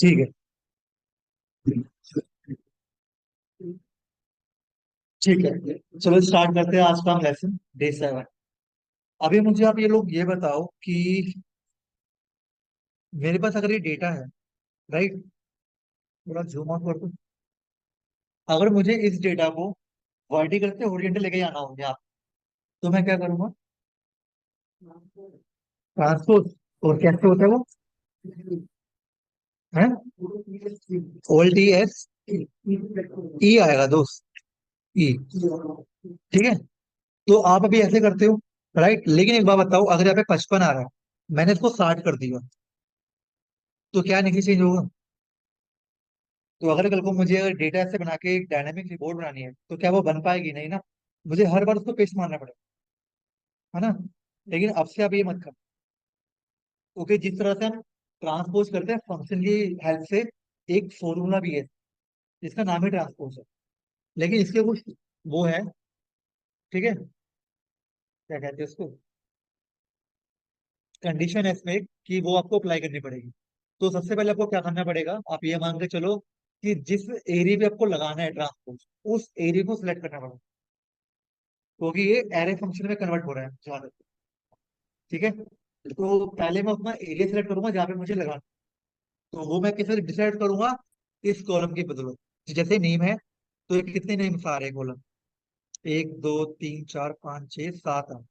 ठीक है। ठीक है, चलो स्टार्ट करते हैं आज का हम लेसन डे 7। अभी मुझे आप ये लोग ये बताओ कि मेरे पास अगर ये डेटा है, राइट, थोड़ा जूम आउट कर दो। अगर मुझे इस डेटा को वर्टिकल से हॉरिजॉन्टल लेके जाना हो यहाँ, तो मैं क्या करूंगा? ट्रांसपोज। और कैसे होता है वो? है ओल्ड टी एस ई आएगा दोस्त, ई। ठीक है, तो आप अभी ऐसे करते हो, राइट। लेकिन एक बात बताओ, अगर यहाँ पे 55 आ रहा है, मैंने इसको 60 कर दिया, तो क्या नहीं चेंज होगा? तो अगर कल को मुझे अगर डेटा से बना के एक डायनामिक रिपोर्ट बनानी है, तो क्या वो बन पाएगी? नहीं ना। मुझे हर बार उसको पेस्ट मारना पड़ेगा, है ना। लेकिन अब से आप ये मत कर। ओके, जिस तरह से हम ट्रांसपोज करते हैं फंक्शन की हेल्प से, एक फॉर्मूला भी है जिसका नाम है ट्रांसपोज है। लेकिन इसके कुछ वो है, ठीक है, क्या कहते हैं उसको, कंडीशन है इसमें कि वो आपको अप्लाई करनी पड़ेगी। तो सबसे पहले आपको क्या करना पड़ेगा, आप ये मान के चलो कि जिस एरिया पे आपको लगाना है ट्रांसपोज, उस एरिया को सिलेक्ट करना पड़ेगा, क्योंकि ये एरे फंक्शन में कन्वर्ट हो रहा है जहाँ तक। ठीक है, तो पहले मैं अपना एरिया सेलेक्ट करूंगा जहाँ पे मुझे लगाना। तो वो मैं कैसे डिसाइड करूंगा? इस कॉलम के बदलो, जैसे नेम है, तो ये कितने नेम्स आ रहे हैं कॉलम? 1 2 3 4 5 6 7 8।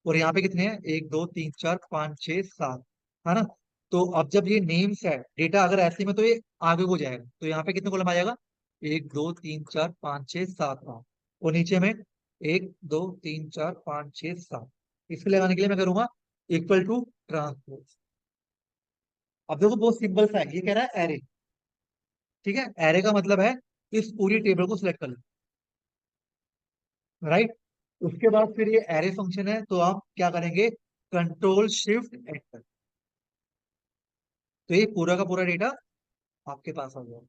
और यहाँ पे कितने हैं? 1 2 3 4 5 6 7, है ना। तो अब जब ये नेम्स है डेटा, अगर ऐसे में तो ये आगे को जाएगा, तो यहाँ पे कितने कॉलम आ जाएगा? 1 2 3 4 5 6 7 8। और नीचे में 1 2 3 4 5 6 7। इसको लगाने के लिए मैं करूंगा इक्वल टू ट्रांसपोज। अब देखो बहुत सिंपल सा है, ये कह रहा है एरे। ठीक है, एरे का मतलब है इस पूरी टेबल को सिलेक्ट कर लो, राइट। उसके बाद फिर ये एरे फंक्शन है, तो आप क्या करेंगे? Control shift enter. तो ये पूरा का पूरा डेटा आपके पास आ गया।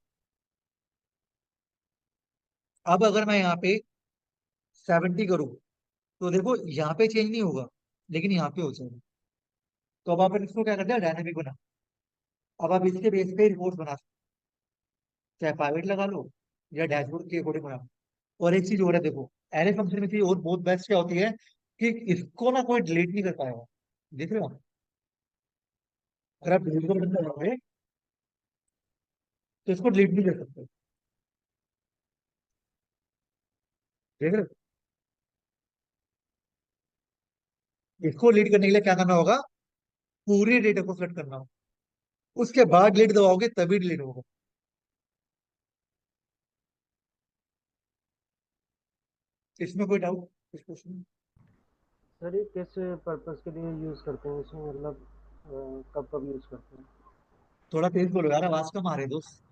अब अगर मैं यहाँ पे 70 करूँ, तो देखो यहाँ पे चेंज नहीं होगा, लेकिन यहाँ पे हो जाएगा। तो अब आप इसको क्या करते हैं? डायनेमिक बना। अब आप इसके बेस पे रिपोर्ट बना सकते हैं, चाहे प्राइवेट लगा लो या डैशबोर्ड के अकॉर्डिंग बना लो। और एक चीज और है, देखो एरे फंक्शन में चीज और बहुत बेस्ट क्या होती है कि इसको ना कोई डिलीट नहीं कर पाएगा। देख रहे हो? अगर आप डिलीट करना चाहोगे तो इसको डिलीट नहीं कर सकते। देख रहे हो? इसको डिलीट करने के लिए क्या करना होगा? पूरे डेटा को सेलेक्ट करना होगा, उसके बाद डिलीट दबाओगे तभी डिलीट होगा। इसमें कोई डाउट, कुछ क्वेश्चन? सर ये किस पर्पस के लिए यूज़ करते हैं इसमें, मतलब कब कब यूज़ करते हैं? थोड़ा तेज बोलो यार, आवाज कम आ रही है दोस्त।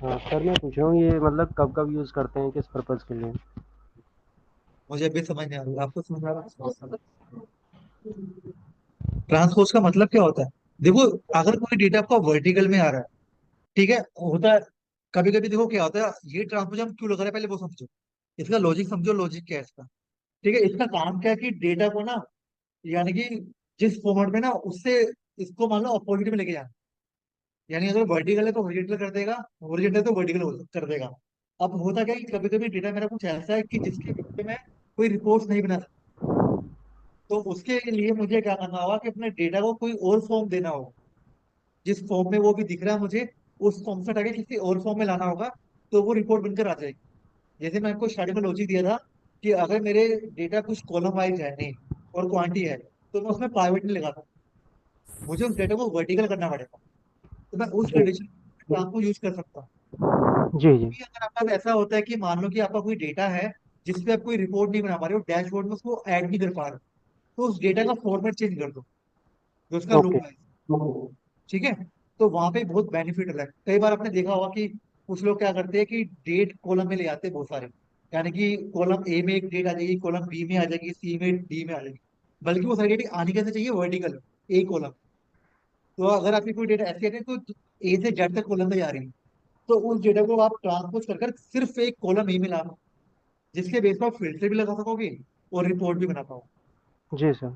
हाँ सर, मैं पूछ रहा हूँ ये मतलब कब कब यूज़ करते हैं, किस पर्पस के लिए? मुझे अभी समझ नहीं आ रही, आपको समझ आ रहा है? ट्रांसपोज का मतलब क्या होता है? देखो, अगर कोई डेटा आपका वर्टिकल में आ रहा है, ठीक है, होता है कभी कभी। देखो क्या होता है, ये ट्रांसपोज हम क्यों लगा रहे हैं पहले वो समझो। इसका लॉजिक समझो, लॉजिक क्या है इसका। ठीक है, इसका काम क्या है कि डेटा को ना, यानी कि जिस फॉर्मेट में ना, उससे इसको मान लो अपोजिट में लेके जाना। यानी अगर वर्टिकल है तो हॉरिजॉन्टल कर देगा, हॉरिजॉन्टल तो वर्टिकल कर देगा। अब होता क्या है कि कभी कभी डेटा मेरा कुछ ऐसा है कि जिसके विषय में कोई रिपोर्ट नहीं बना सकता। तो उसके लिए मुझे क्या करना होगा कि अपने डेटा को कोई और फॉर्म देना होगा, जिस फॉर्म में वो भी दिख रहा है मुझे, उस फॉर्म से हटा के किसी और फॉर्म में लाना होगा, तो वो रिपोर्ट बनकर आ जाएगी। जैसे मैं आपको स्टार्टिंग में लॉजिक दिया था कि अगर मेरे डेटा कुछ कॉलम वाइज है नहीं और क्वांटिटी है, तो मैं उसमें प्राइवेट नहीं लगाता, मुझे उस डेटा को वर्टिकल करना पड़ेगा। तो मैं उस जी कंडीशन आपको यूज कर सकता हूँ। जी जी। कि अगर आपका पास ऐसा होता है कि मान लो कि आपका कोई डेटा है जिसपे आप कोई रिपोर्ट नहीं बना पा रहे हो, डैशबोर्ड में उसको ऐड नहीं कर पा रहे हो, तो उस डेटा का फॉर्मेट चेंज कर दो, जो उसका लुक ओके। है। ठीक है, तो वहां पे बहुत बेनिफिट है। कई बार आपने देखा होगा कि कुछ लोग क्या करते हैं कि डेट कॉलम में ले आते हैं बहुत सारे, यानी कि कॉलम ए में एक डेट आ जाएगी, कॉलम बी में आ जाएगी, सी में, डी में आ जाएगी। बल्कि वो सारी डेट आनी कैसे चाहिए? वर्टिकल, एक कॉलम। तो अगर आपकी कोई डेटा ऐसी है तो ए से जेड तक कॉलम में जा रही है, तो उस डेटा को आप ट्रांसपोज कर सिर्फ एक कॉलम ए में ला, जिसके बेस पर आप फिल्टर भी लगा सकोगे और रिपोर्ट भी बना पाओगे। जी सर।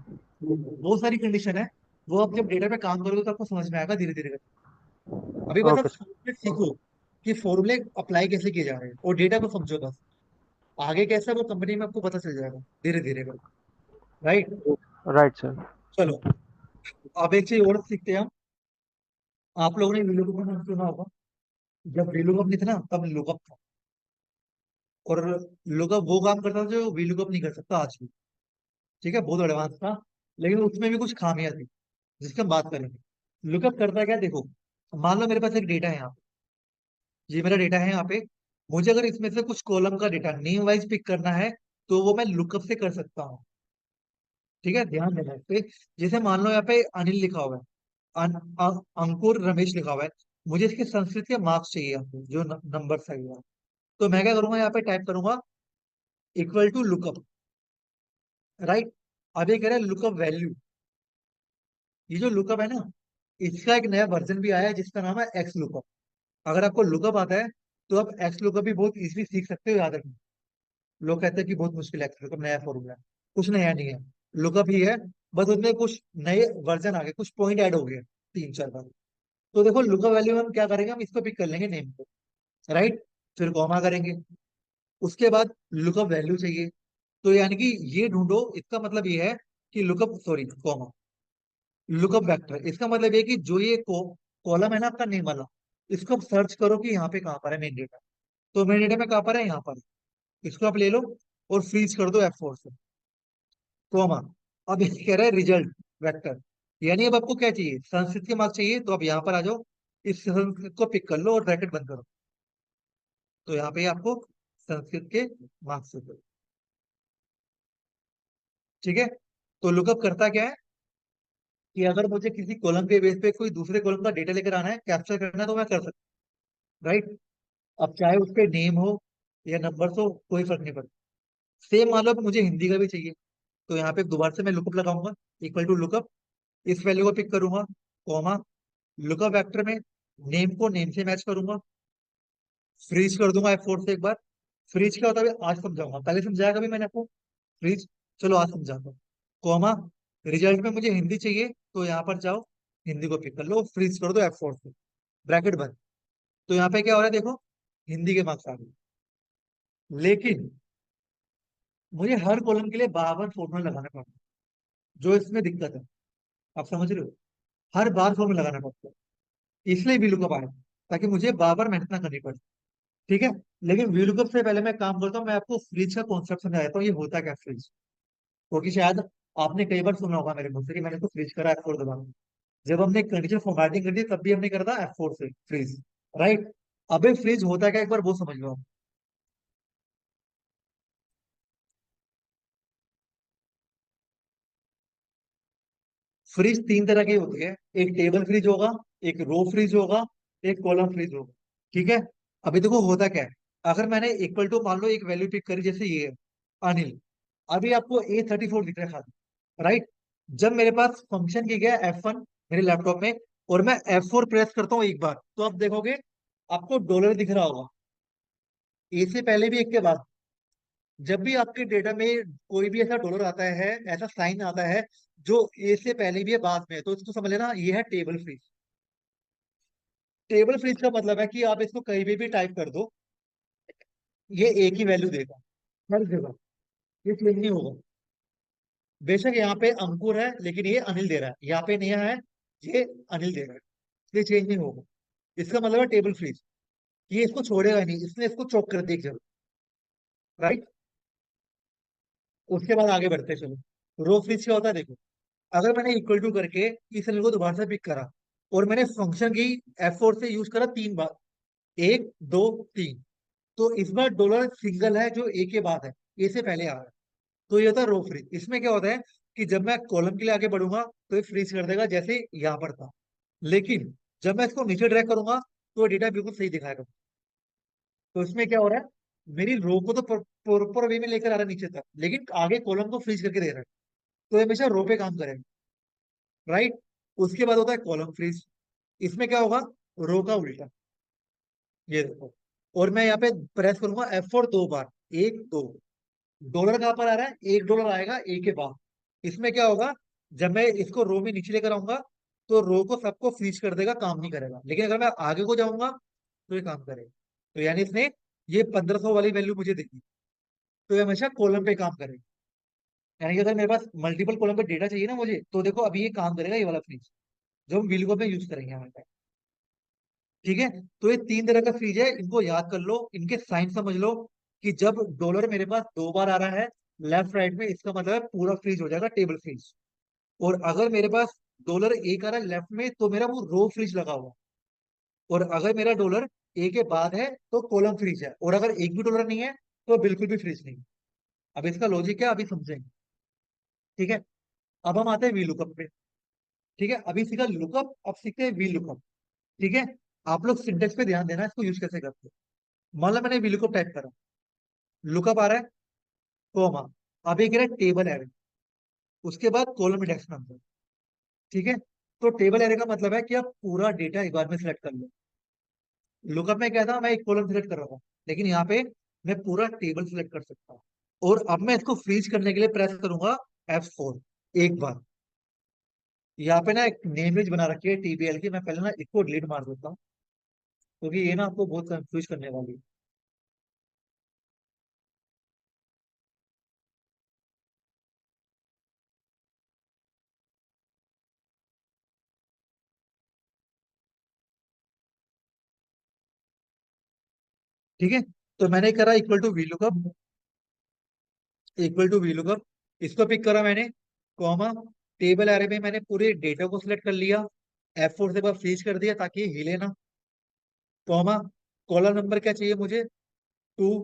बहुत सारी कंडीशन है, वो आप जब डेटा पे काम करोगे तो आपको समझ में आएगा धीरे धीरे। अभी बस आप ओके सर। फॉर्मूले सीखो कि फॉर्मूले अप्लाई कैसे किए जा रहे हैं और डेटा को समझो बस। आगे कैसा है वो कंपनी में आपको पता चल जाएगा धीरे धीरे कर। राइट। Right sir. चलो, अब एक चीज और सीखते हैं हम। आप लोगों ने वीलुकअप का नाम सुना होगा। जब वीलुकअप नहीं था ना तब लुकअप था। और लुकअप वो काम करता था जो वीलुकअप नहीं कर सकता आज भी। ठीक है, बहुत एडवांस था। लेकिन उसमें भी कुछ खामियां थी जिसकी हम बात करेंगे। लुकअप करता है क्या, देखो। मान लो मेरे पास एक डेटा है यहाँ पे, ये मेरा डेटा है यहाँ पे। मुझे अगर इसमें से कुछ कॉलम का डेटा नेम वाइज पिक करना है तो वो मैं लुकअप से कर सकता हूँ। ठीक है, ध्यान देना इस पे। जैसे मान लो यहाँ पे अनिल लिखा हुआ है, अंकुर रमेश लिखा हुआ है। मुझे इसके संस्कृत के मार्क्स चाहिए यहाँ पे, जो नंबर सही है। तो मैं क्या करूंगा, यहाँ पे टाइप करूंगा इक्वल टू लुकअप। राइट। अब ये कह रहा है लुकअप वैल्यू। ये जो लुकअप है ना, इसका एक नया वर्जन भी आया है जिसका नाम है एक्स लुकअप। अगर आपको लुकअप आता है तो आप एक्स लुकअप भी बहुत इजीली सीख सकते हो, याद रखना। लोग कहते हैं कि बहुत मुश्किल है एक्स लुकअप, नया फॉर्मूला है। कुछ नया नहीं है, लुकअप ही है। बस उसमें कुछ नए वर्जन आ गए, कुछ पॉइंट ऐड हो गए 3-4 बार। तो देखो लुकअप वैल्यू में हम क्या करेंगे, हम इसको पिक कर लेंगे नेम को। राइट। फिर कॉमा करेंगे। उसके बाद लुकअप वैल्यू चाहिए। तो यानी कि ये ढूंढो, इसका मतलब ये है कि lookup, sorry comma, lookup vector. इसका मतलब ये कि जो ये कॉलम है ना आपका नेम वाला, इसको आप सर्च करो कि यहाँ पे कहाँ पर है मेन डेटा। तो मेन डेटा में कहाँ पर है, यहाँ पर। इसको आप ले लो और फ्रीज कर दो F4 से। कॉमा। अब ये कह रहा है रिजल्ट वेक्टर। यानी अब आपको क्या चाहिए, संस्कृत के मार्क्स चाहिए, तो आप यहाँ पर आ जाओ। इस संस्कृत को पिक कर लो और ब्रैकेट बंद करो। तो यहाँ पे आपको संस्कृत के मार्क्स। ठीक है। तो लुकअप करता क्या है कि अगर मुझे किसी कॉलम के बेस पे कोई दूसरे कॉलम का डेटा लेकर आना है, कैप्चर करना है, तो मैं कर सकता हूँ। राइट। अब चाहे उस पे नेम हो या नंबर हो, कोई फर्क नहीं पड़ता। सेम मान लो कि मुझे हिंदी का भी चाहिए, तो यहाँ पे दोबारा से मैं लुकअप लगाऊंगा, इक्वल टू लुकअप। इस वैल्यू को पिक करूंगा, कॉमा, लुकअप वेक्टर में नेम को नेम से मैच करूंगा, फ्रीज कर दूंगा F4 से एक बार। फ्रीज क्या होता है आज समझाऊंगा, पहले समझाया कभी मैंने आपको फ्रीज। चलो आज समझाता हूँ। कॉमा, रिजल्ट में मुझे हिंदी चाहिए, तो यहाँ पर जाओ, हिंदी को पिक कर लो, फ्रीज कर दो F4 से, ब्रैकेट बंद। तो यहाँ पे क्या हो रहा है देखो, हिंदी के मार्क्स आ गए। लेकिन मुझे हर कॉलम के लिए बार बार फॉर्मूला लगाना पड़ता है, जो इसमें दिक्कत है। आप समझ रहे हो, हर बार फॉर्मूला लगाना पड़ता है। इसलिए VLOOKUP आया, ताकि मुझे बार बार मेहनत ना करनी पड़े। ठीक है। लेकिन VLOOKUP से पहले मैं काम करता हूँ, मैं आपको फ्रिज का कॉन्सेप्ट समझा देता हूँ, ये होता क्या फ्रिज। क्योंकि शायद आपने कई बार सुना होगा मेरे मुंह से कि मैंने तो फ्रिज करा F4 दबा के। जब हमने कंडीशन फॉर्मेटिंग कर दी तब भी हमने करा था F4 से फ्रीज। राइट। अबे फ्रीज होता क्या, एक बार वो समझ लो आप। फ्रिज 3 तरह की होती है, एक टेबल फ्रिज होगा, एक रो फ्रिज होगा, एक कॉलम फ्रिज होगा। ठीक है। अभी देखो होता क्या है, अगर मैंने इक्वल टू मान लो एक वैल्यू पिक करी, जैसे ये है, अनिल। अभी आपको A34 दिख रहा है खाली। राइट। जब मेरे पास फंक्शन की गया F1 मेरे लैपटॉप में, और मैं F4 प्रेस करता हूँ एक बार, तो आप देखोगे आपको डॉलर दिख रहा होगा, ए से पहले भी एक के बाद। जब भी आपके डेटा में कोई भी ऐसा डॉलर आता है, ऐसा साइन आता है जो ए से पहले भी है बाद में है, तो इसको समझ लेना ये है टेबल फ्रीज। टेबल फ्रीज का मतलब है कि आप इसको कहीं भी टाइप कर दो, ये एक ही वैल्यू देगा हर जगह, ये चेंज नहीं होगा। बेशक यहाँ पे अंकुर है लेकिन ये अनिल दे रहा है, यहाँ पे नेहा है, ये अनिल दे रहा है, ये चेंज नहीं होगा। इसका मतलब है टेबल फ्रीज। ये इसको छोड़ेगा नहीं, इसने इसको चौक कर दिया जरूर। राइट। उसके बाद आगे बढ़ते हैं, चलो रो फ्रीज क्या होता है देखो। अगर मैंने इक्वल टू करके इस सेल को दोबारा से पिक करा, और मैंने फंक्शन की F4 से यूज करा 3 बार, 1 2 3, तो इस बार डॉलर सिंगल है जो ए के बाद है, ए से पहले आ रहा है। तो ये होता है रो फ्रीज। इसमें क्या होता है कि जब मैं कॉलम के लिए आगे बढ़ूंगा तो ये फ्रीज कर देगा जैसे यहाँ पर था। लेकिन जब मैं इसको नीचे ड्रैग करूंगा तो डेटा बिल्कुल सही दिखाएगा। तो इसमें क्या हो रहा है, मेरी रो को तो प्रॉपर वे में लेकर आ रहा है नीचे तक, लेकिन आगे कॉलम को फ्रीज करके दे रहा है। तो ये हमेशा रो पे काम करेगा। राइट। उसके बाद होता है कॉलम फ्रीज। इसमें क्या होगा, रो का उल्टा। ये देखो, और मैं यहाँ पे प्रेस करूंगा F4 2 बार, 1 2। डॉलर कहां पर आ रहा है, $1 आएगा ए के बाद। इसमें क्या होगा, जब मैं इसको रो में नीचे लेकर आऊंगा तो रो को सबको फ्रीज कर देगा, काम नहीं करेगा। लेकिन अगर मैं आगे को जाऊंगा तो ये काम करेगा। तो यानी इसने ये 1500 वाली वैल्यू मुझे देगी, तो ये हमेशा कॉलम पे काम करेगा। यानी कि अगर मेरे पास मल्टीपल कॉलम पे डेटा चाहिए ना मुझे, तो देखो अभी ये काम करेगा, ये वाला फ्रीज जो हम VLOOKUP में यूज करेंगे हमारे। ठीक है। तो ये तीन तरह का फ्रीज है, इनको याद कर लो, इनके साइन समझ लो। कि जब डॉलर मेरे पास दो बार आ रहा है लेफ्ट राइट में, इसका मतलब है पूरा फ्रीज हो जाएगा टेबल फ्रीज। और अगर मेरे पास डॉलर एक आ रहा है लेफ्ट में, तो मेरा वो रो फ्रीज लगा हुआ। और अगर मेरा डॉलर ए के बाद है तो कॉलम फ्रीज है, और अगर एक भी डॉलर नहीं है तो बिल्कुल भी फ्रीज नहीं। अब इसका लॉजिक क्या है, अभी समझेंगे। ठीक है। अब हम आते हैं वी लुकअप पे। ठीक है, अभी सीखा लुकअप, अब सीखते हैं वी लुकअप। ठीक है। आप लोग सिंटेक्स पे ध्यान देना, इसको यूज कैसे करते हैं। मान लो मैंने वी लुकअप टाइप करा, लुकअप आ रहा है, कॉमा, अब ये कह रहा है टेबल एरे, उसके बाद कॉलम इंडेक्स नंबर। ठीक है। तो टेबल एरे का मतलब है कि आप पूरा डेटा एक बार में सिलेक्ट कर लो। लुकअप में क्या था, मैं एक कॉलम सिलेक्ट कर रहा था, लेकिन यहाँ पे मैं पूरा टेबल सिलेक्ट कर सकता हूँ। और अब मैं इसको फ्रीज करने के लिए प्रेस करूंगा F4 एक बार। यहाँ पे ना एक नेम रेंज बना रखी है TBL की, मैं पहले ना इसको डिलीट मार देता हूँ, क्योंकि ये ना आपको बहुत कंफ्यूज करने वाली है। ठीक है। तो मैंने करा equal to V lookup, equal to V lookup, इसको पिक करा मैंने, कॉमा, टेबल एरे में मैंने पूरे डेटा को सिलेक्ट कर लिया, F4 से बस फ्रीज कर दिया ताकि ये हिले ना, कॉमा, कॉलम नंबर क्या चाहिए मुझे, 2,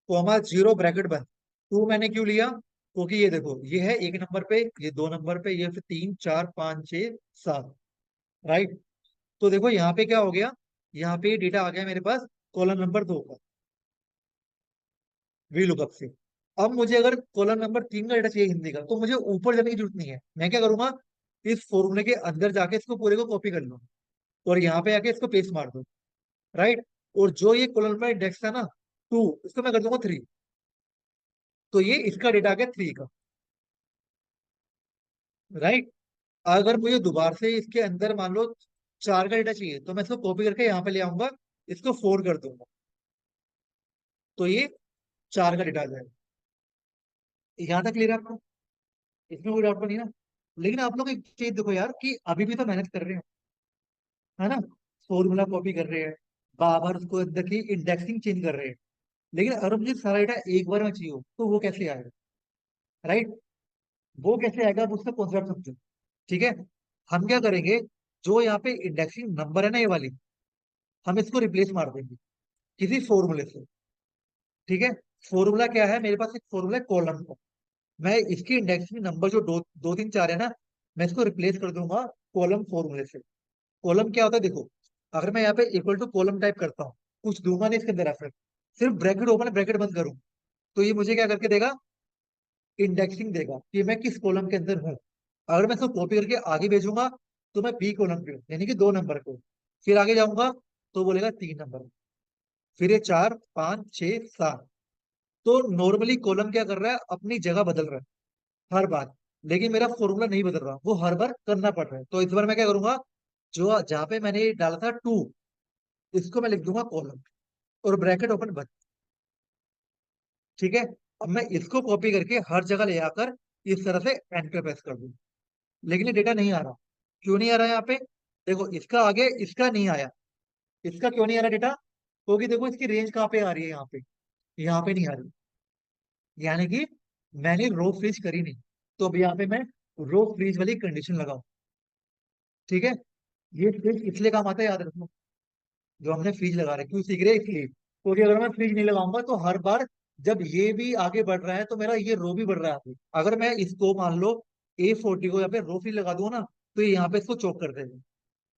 कॉमा, जीरो ब्रैकेट बंद। टू मैंने क्यों लिया, क्योंकि ये देखो ये है एक नंबर पे, ये दो नंबर पे, ये फिर तीन चार पाँच छः सात, राइट। तो देखो यहाँ पे क्या हो गया, यहाँ पे डेटा आ गया मेरे पास कॉलम नंबर 2 का, वी लुकअप से। अब मुझे अगर कॉलम नंबर 3 का डेटा चाहिए हिंदी का, तो मुझे ऊपर जाने की जरूरत नहीं है। मैं क्या करूंगा, इस फॉर्मूले के अंदर जाके इसको पूरे को कॉपी कर लूँ, और यहाँ पे आके इसको पेस्ट मार दूं, राइट। और जो ये कॉलम नंबर इंडेक्स था ना 2, इसको मैं कर दूंगा 3। तो ये इसका डेटा आ गया 3 का, राइट। अगर मुझे दोबारा से इसके अंदर मान लो 4 का डेटा चाहिए, तो मैं इसको कॉपी करके यहाँ पे ले आऊंगा, इसको 4 कर दूंगा, तो ये 4 का डेटा आ जाएगा। यहाँ तक क्लियर है आपको, इसमें कोई डाउट तो नहीं ना। लेकिन आप लोग एक चीज देखो यार, कि अभी भी तो मेहनत कर रहे हैं, है ना, फॉर्मूला कॉपी कर रहे हैं, बार बार उसको अंदर की इंडेक्सिंग चेंज कर रहे हैं। लेकिन अगर मुझे सारा डेटा एक बार में चाहिए हो, तो वो कैसे आएगा, राइट। वो कैसे आएगा, आप उसका कॉन्सेप्ट समझो। ठीक है। हम क्या करेंगे, जो यहाँ पे इंडेक्सिंग नंबर है ना, ये वाली, हम इसको रिप्लेस मार देंगे किसी फॉर्मूले से। ठीक है। फॉर्मूला क्या है, मेरे पास एक फॉर्मूला है कॉलम का, मैं इसकी इंडेक्सिंग नंबर जो दो दो तीन चार है ना, मैं इसको रिप्लेस कर दूंगा कॉलम फॉर्मूले से। कॉलम क्या होता है देखो, अगर मैं यहाँ पे इक्वल टू कॉलम टाइप करता हूँ, कुछ दूंगा नहीं इसके अंदर रेफरेंस, सिर्फ ब्रैकेट ओपन ब्रैकेट बंद करूँ, तो ये मुझे क्या करके देगा, इंडेक्सिंग देगा कि मैं किस कॉलम के अंदर हूँ। अगर मैं इसको कॉपी करके आगे भेजूंगा, तो मैं B कॉलम पे हूँ, यानी कि 2 नंबर को। फिर आगे जाऊंगा तो बोलेगा 3 नंबर, फिर ये 4 5 6 7। तो नॉर्मली कॉलम क्या कर रहा है, अपनी जगह बदल रहा है हर बार। लेकिन मेरा फॉर्मूला नहीं बदल रहा, वो हर बार करना पड़ रहा है। तो इस बार मैं क्या करूंगा, जो जहां पे मैंने ये डाला था 2, इसको मैं लिख दूंगा कॉलम, और ब्रैकेट ओपन बंद। ठीक है। अब मैं इसको कॉपी करके हर जगह ले आकर इस तरह से एंटर प्रेस कर दूं। लेकिन ये डेटा नहीं आ रहा, क्यों नहीं आ रहा यहाँ पे, देखो इसका आगे इसका नहीं आया। इसका क्यों नहीं आ रहा डेटा, क्योंकि देखो इसकी रेंज कहाँ पे आ रही है, यहाँ पे नहीं आ रही। यानी कि मैंने रो फ्रीज करी नहीं। तो अब यहाँ पे मैं रो फ्रीज वाली कंडीशन लगाऊं। ठीक है। ये फ्रीज इसलिए काम आता है, याद रखना, जो हमने फ्रीज लगा रहे क्यों सीख रहे हैं, इसलिए क्योंकि अगर मैं फ्रीज नहीं लगाऊंगा तो हर बार जब ये भी आगे बढ़ रहा है, तो मेरा ये रो भी बढ़ रहा है आगे। अगर मैं इसको मान लो A40 को यहाँ पे रो फ्रीज लगा दूंगा ना, तो ये यहाँ पे इसको चौक कर देगा।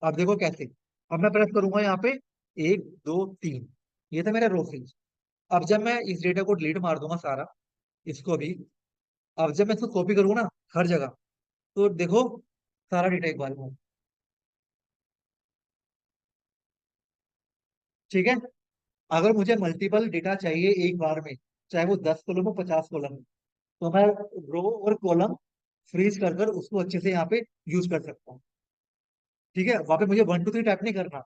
अब देखो कैसे, अब मैं प्रेस करूंगा यहाँ पे 1 2 3, ये था मेरा रो फ्रीज। अब जब मैं इस डेटा को डिलीट मार दूंगा सारा, इसको भी, अब जब मैं इसको कॉपी करूंगा ना हर जगह, तो देखो सारा डेटा एक बार में। ठीक है। अगर मुझे मल्टीपल डेटा चाहिए एक बार में, चाहे वो 10 कॉलम हो 50 कॉलम हो, तो मैं रो और कॉलम फ्रीज कर कर उसको अच्छे से यहाँ पे यूज कर सकता हूँ। ठीक है, वहां पे मुझे 1 2 3 टाइप नहीं करना,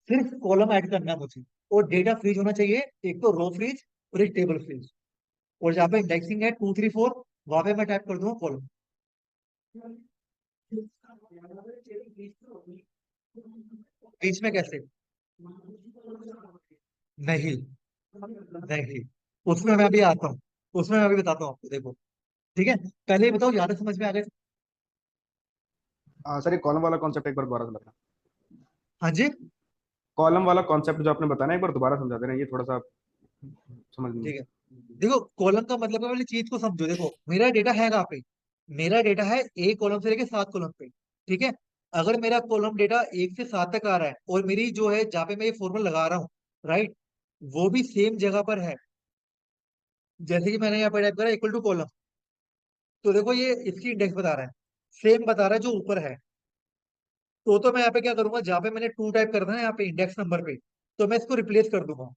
सिर्फ कॉलम ऐड करना है मुझे। और डेटा फ्रीज होना चाहिए, एक तो रो फ्रीज और एक टेबल फ्रीज। और जहाँ पे इंडेक्सिंग है 2 3 4, वहां पे मैं टाइप कर दूंगा कॉलम। बीच में कैसे? नहीं, नहीं, उसमें मैं अभी आता हूँ, उसमें मैं अभी बताता हूँ आपको, देखो। ठीक है, पहले ये बताओ, याद है, समझ में आ गया? सर ये कॉलम वाला कॉन्सेप्ट एक बार दोबारा समझाना। हाँ जी। कॉलम वाला कॉन्सेप्ट जो आपने बताया ना, एक बार दोबारा समझा देना, ये थोड़ा सा समझ नहीं। ठीक है, देखो कॉलम का मतलब है, वाली चीज को समझो। देखो मेरा डेटा है कहाँ पे? मेरा डेटा है एक कॉलम से लेके 7 कॉलम पे। ठीक है, अगर मेरा कॉलम डेटा 1 से 7 तक आ रहा है, और मेरी जो है जहाँ पे मैं ये फॉर्मूला लगा रहा हूँ, राइट, वो भी सेम जगह पर है, जैसे कि मैंने यहाँ पर टाइप करा इक्वल टू कॉलम, तो देखो ये इसकी इंडेक्स बता रहा है, सेम बता रहा है जो ऊपर है। तो मैं यहाँ पे क्या करूंगा, जहाँ पे मैंने 2 टाइप करना है यहाँ पे इंडेक्स नंबर पे, तो मैं इसको रिप्लेस कर दूंगा।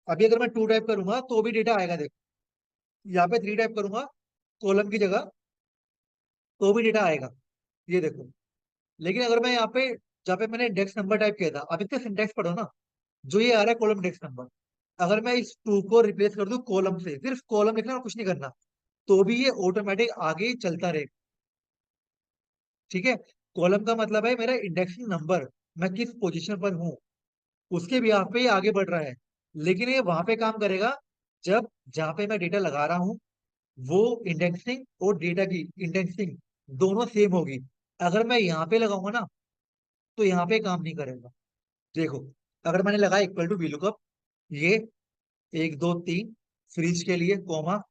अभी अगर मैं 2 टाइप करूंगा तो भी डेटा आएगा, देखो। यहाँ पे 3 टाइप करूंगा कॉलम की जगह, तो भी डेटा आएगा, ये देखो। लेकिन अगर मैं यहाँ पे, जहाँ पे मैंने इंडेक्स नंबर टाइप किया था, अब इसका सिंटेक्स पढ़ो ना, जो ये आ रहा है कॉलम इंडेक्स नंबर, अगर मैं इस 2 को रिप्लेस कर दूं कॉलम से, सिर्फ कॉलम लिखना और कुछ नहीं करना, तो भी ये ऑटोमेटिक आगे चलता रहेगा। ठीक है, कॉलम का मतलब है मेरा इंडेक्सिंग नंबर, मैं किस पोजीशन पर हूँ, उसके बिहाफ पे ये आगे बढ़ रहा है। लेकिन ये वहां पे काम करेगा जब, जहां पे मैं डेटा लगा रहा हूँ, वो इंडेक्सिंग और डेटा की इंडेक्सिंग दोनों सेम होगी। अगर मैं यहाँ पे लगाऊंगा ना, तो यहाँ पे काम नहीं करेगा। देखो, अगर मैंने लगाया इक्वल टू वीलुकअप, ये 1 2 3 फ्रीज के लिए कॉमा,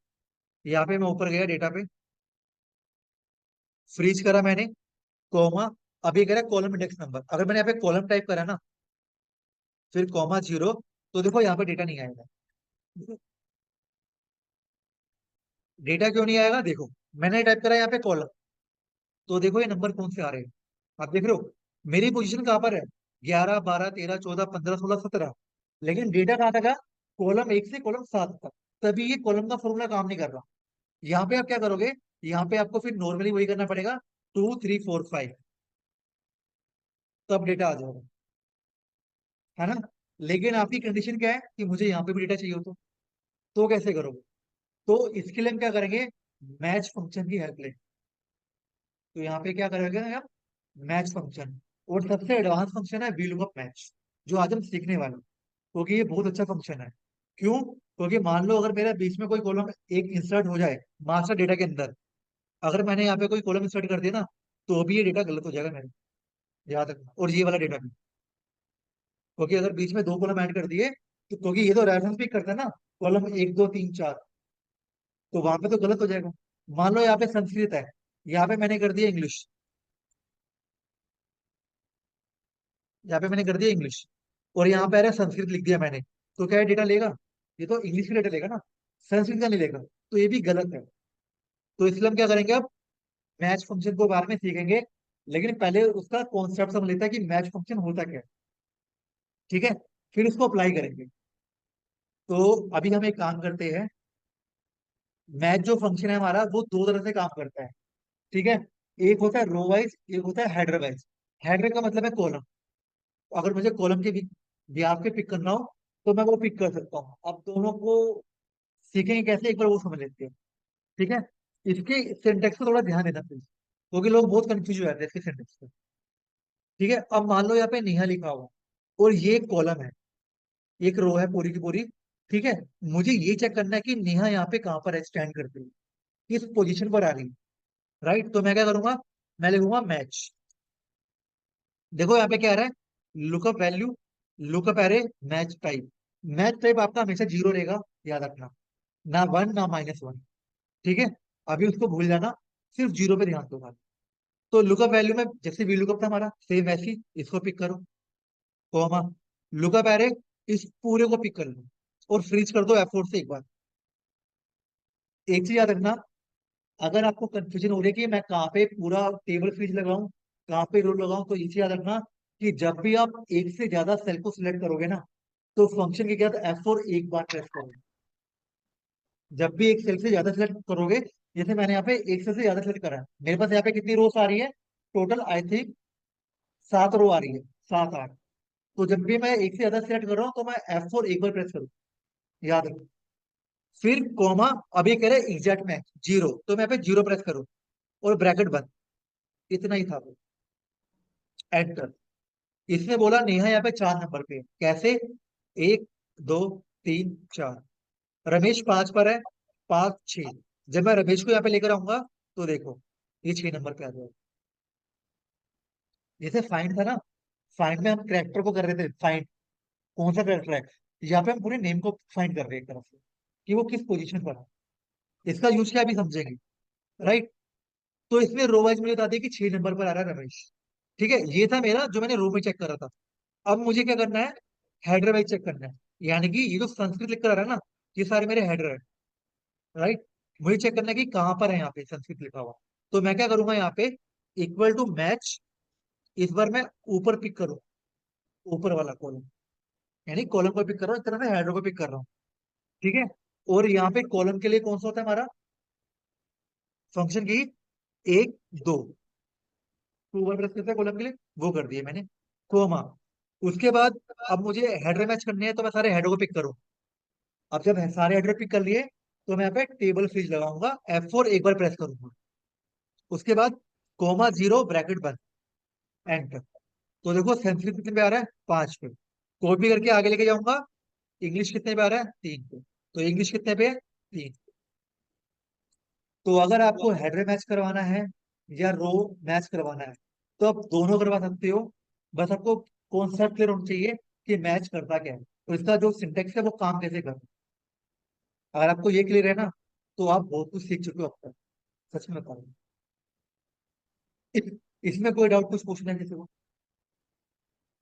यहाँ पे मैं ऊपर गया डेटा पे, फ्रीज करा मैंने, कॉमा, अब ये कह रहा है कॉलम इंडेक्स नंबर, अगर मैंने यहाँ पे कॉलम टाइप करा ना, फिर कॉमा 0, तो देखो यहाँ पे डेटा नहीं आएगा। डेटा क्यों नहीं आएगा? देखो, मैंने टाइप करा यहाँ पे कॉलम, तो देखो ये नंबर कौन से आ रहे हैं, आप देख रहे हो मेरी पोजीशन कहाँ पर है, 11 12 13 14 15 16 17, लेकिन डेटा कहाँ तक है? कॉलम 1 से कॉलम 7 तक। तभी ये कॉलम का फॉर्मूला काम नहीं कर रहा। यहाँ पे आप क्या करोगे, यहाँ पे आपको फिर नॉर्मली वही करना पड़ेगा, 2 3 4 5, तब डेटा आ जाएगा, है ना। लेकिन आपकी कंडीशन क्या है कि मुझे यहाँ पे भी डेटा चाहिए हो, तो कैसे करोगे? तो इसके लिए हम क्या करेंगे, मैच फंक्शन की हेल्प लेंगे। तो यहाँ पे क्या करेंगे हम, मैच फंक्शन। और सबसे एडवांस फंक्शन है वीलुकअप मैच, जो आज हम सीखने वाले हैं, क्योंकि ये बहुत अच्छा फंक्शन है। क्यों? क्योंकि मान लो अगर मेरा बीच में कोई कॉलम एक इंसर्ट हो जाए मास्टर डेटा के अंदर, अगर मैंने यहाँ पे कोई कॉलम इंसर्ट कर दिया ना, तो भी ये डेटा गलत हो जाएगा मेरा, याद रखना। और ये वाला डेटा भी, क्योंकि अगर बीच में 2 कॉलम ऐड कर दिए, तो क्योंकि ये तो रेफरेंस भी करता है ना, कॉलम 1 2 3 4, तो वहां पे तो गलत हो जाएगा। मान लो यहाँ पे संस्कृत है, यहाँ पे मैंने कर दिया इंग्लिश, यहाँ पे मैंने कर दिया इंग्लिश, और यहाँ पे आ रहा है संस्कृत लिख दिया मैंने, तो क्या डेटा लेगा? ये तो इंग्लिश का डेटा लेगा ना, संस्कृत का नहीं लेगा, तो ये भी गलत है। तो इसलिए हम क्या करेंगे अब, मैच फंक्शन को बारे में सीखेंगे, लेकिन पहले उसका कॉन्सेप्ट समझ लेता है कि मैच फंक्शन होता क्या है। ठीक है, फिर उसको अप्लाई करेंगे। तो अभी हम एक काम करते हैं, मैच जो फंक्शन है हमारा, वो 2 तरह से काम करता है। ठीक है, एक होता है रो वाइज, एक होता है हेडर वाइज। हेडर का मतलब है कॉलम, अगर मुझे कॉलम के बिहाफ पे पिक करना हो, तो मैं वो पिक कर सकता हूँ। अब दोनों को सीखेंगे कैसे, एक बार वो समझ लेते हैं। ठीक है, इसके सिंटेक्स को थोड़ा ध्यान देना प्लीज, क्योंकि लोग बहुत कंफ्यूज हो जाते हैं इसके सिंटेक्स पे। ठीक है, अब मान लो यहाँ पे नेहा लिखा हुआ, और ये एक कॉलम है, एक रो है पूरी की पूरी। ठीक है, मुझे ये चेक करना है कि नेहा यहाँ पे कहाँ पर है, स्टैंड करते हुए किस पोजीशन पर आ रही है। राइट, तो मैं क्या करूंगा, मैं लिखूंगा मैच। देखो यहाँ पे क्या आ रहा है, lookup value, lookup array, match type. Match type आपका हमेशा 0 रहेगा, याद रखना, ना 1 ना -1। ठीक है, अभी उसको भूल जाना, सिर्फ 0 पे ध्यान दो खाली। तो लुकअप वैल्यू में जैसे वी लुकअप था हमारा, सेम वैसी इसको पिक करो, कॉमा, लुकअप एरे, इस पूरे को पिक कर लो, और फ्रीज कर दो F4 से एक बार। एक चीज याद रखना, अगर आपको कंफ्यूजन हो रही है कि मैं कहाँ पे पूरा टेबल फ्रीज लगाऊं, कहाँ पे रो लगाऊं, तो ये चीज याद रखना कि जब भी आप एक से ज्यादा सेल को सिलेक्ट करोगे ना, तो फंक्शन के बाद F4 एक बार प्रेस करोगे। जब भी एक सेल से ज्यादा सिलेक्ट करोगे, जैसे मैंने यहाँ पे एक सेल से ज्यादा सिलेक्ट करा है, मेरे पास यहाँ पे कितनी रोस आ रही है, टोटल आई थिंक 7 रो आ रही है, 7 8। तो जब भी मैं एक से ज्यादा सेलेक्ट कर रहा हूँ तो मैं F4 एक बार प्रेस करूँ, याद रखो। फिर कॉमा, अभी कह रहे एग्जैक्ट मैच 0, तो मैं यहाँ पे 0 प्रेस करूँ और ब्रैकेट बंद। इतना ही था वो, एंटर। इसने बोला नेहा यहाँ पे 4 नंबर पे है। कैसे? 1 2 3 4, रमेश 5 पर है, 5 6। जब मैं रमेश को यहाँ पे लेकर आऊंगा तो देखो ये 6 नंबर पे आ जाएगा। जैसे फाइंड था ना, फाइंड में हम करेक्टर को कर रहे थे फाइंड, कौन सा करेक्टर है। यहाँ पे हम पूरे नेम को फाइंड कर रहे हैं एक तरफ से, कि वो किस पोजीशन पर है। इसका यूज क्या अभी समझेंगे, राइट। तो इसमें रो वाइज मुझे बता दिया कि 6 नंबर पर आ रहा है रमेश। ठीक है, ये था मेरा जो मैंने रो में चेक करा था। अब मुझे क्या करना है, हेडर वाइज चेक करना है। यानी कि ये जो संस्कृत लिख कर आ रहा है ना, ये सारे मेरे हेडर है, राइट। मुझे चेक करना है कि कहाँ पर है यहाँ पे संस्कृत लिखा हुआ। तो मैं क्या करूंगा यहाँ पे, इक्वल टू मैच। इस बार मैं ऊपर पिक करूँ, ऊपर वाला कॉलम, यानी कॉलम को पिक कर रहा हूँ, इस तरह से हेडर को पिक कर रहा हूँ। ठीक है। और यहाँ पे कॉलम के लिए कौन सा होता है हमारा फंक्शन की, 1 2, टू वन प्रेस करते हैं कॉलम के लिए, वो कर दिए मैंने, कोमा। उसके बाद अब मुझे हेडर मैच करने हैं, तो मैं सारे हेडर को पिक करूँ। अब जब सारे हेडर पिक कर लिए, तो मैं यहाँ पे टेबल फ्रीज लगाऊंगा, F4 एक बार प्रेस करूंगा। उसके बाद कोमा 0 ब्रैकेट बंद, एंटर। तो देखो संस्कृत कितने पे आ रहा है, 5 पे। कॉपी करके आगे लेके जाऊंगा, इंग्लिश कितने पे आ रहा है, 3 पे। तो इंग्लिश कितने पे है, 3। तो अगर आपको हेडर मैच करवाना है या रो मैच करवाना है, तो आप दोनों करवा सकते हो। बस आपको कॉन्सेप्ट क्लियर होना चाहिए कि मैच करता क्या है, तो इसका जो सिंटेक्स है वो काम कैसे करता है। अगर आपको ये क्लियर है ना, तो आप बहुत कुछ सीख चुके हो अब तक, सच में बता रहा हूं। इसमें कोई डाउट कुछ पूछना है किसी को,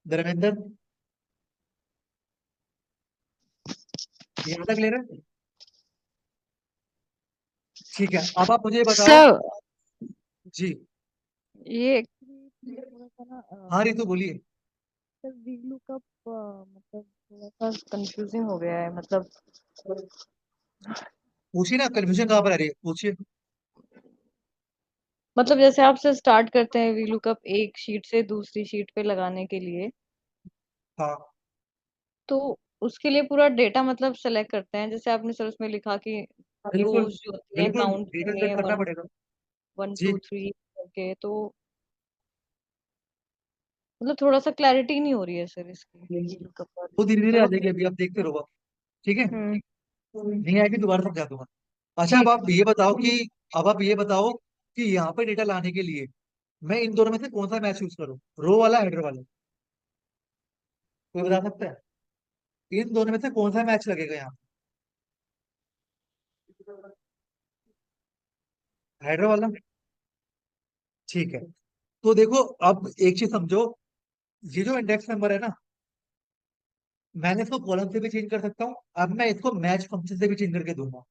धर्मेंद्र? यहाँ तक क्लियर है? ठीक है, अब आप मुझे बताओ। सर जी। ये actually थोड़ा सा ना हाँ रितु बोलिए। सर वीलुकअप मतलब थोड़ा सा कंफ्यूजिंग हो गया है मतलब पूछिए ना, कन्फ्यूजन कहाँ पर आ रही है, पूछिए। जैसे आपसे स्टार्ट करते हैं वीलुकअप एक शीट से दूसरी शीट पे लगाने के लिए, हाँ तो उसके लिए पूरा डेटा सेलेक्ट करते हैं, जैसे आपने सर उसमें लिखा कि बिल्कुल, रोज जो होती हैं बिल्कुल काउंट डिटेल करनी चेक है, करना वन पड़ेगा। One ji. टू थ्री करके, तो थोड़ा सा क्लैरिटी नहीं हो रही है सर इसकी वीलुकअप वो वाली। धीरे धीरे आ थोड़ा जाएगी, अभी आप देखते रहो आप। ठीक है, हम्म नहीं आएगी दोबारा समझा दूंगा। अच्छा, अब ठीक आप ये बताओ कि, अब आप ये बताओ कि यहाँ पे डेटा लाने के लिए मैं इन दोनों में से कौन सा मैच यूज करूँ, रो वाला हेडर वाला? कोई बता सकता है? इन दोनों में से कौन सा मैच लगेगा यहाँ, हेडर वाला? ठीक है। तो देखो, अब एक चीज समझो, ये जो इंडेक्स नंबर है ना, मैंने इसको कॉलम से भी चेंज कर सकता हूँ। अब मैं इसको मैच फंक्शन से भी चेंज करके दूंगा,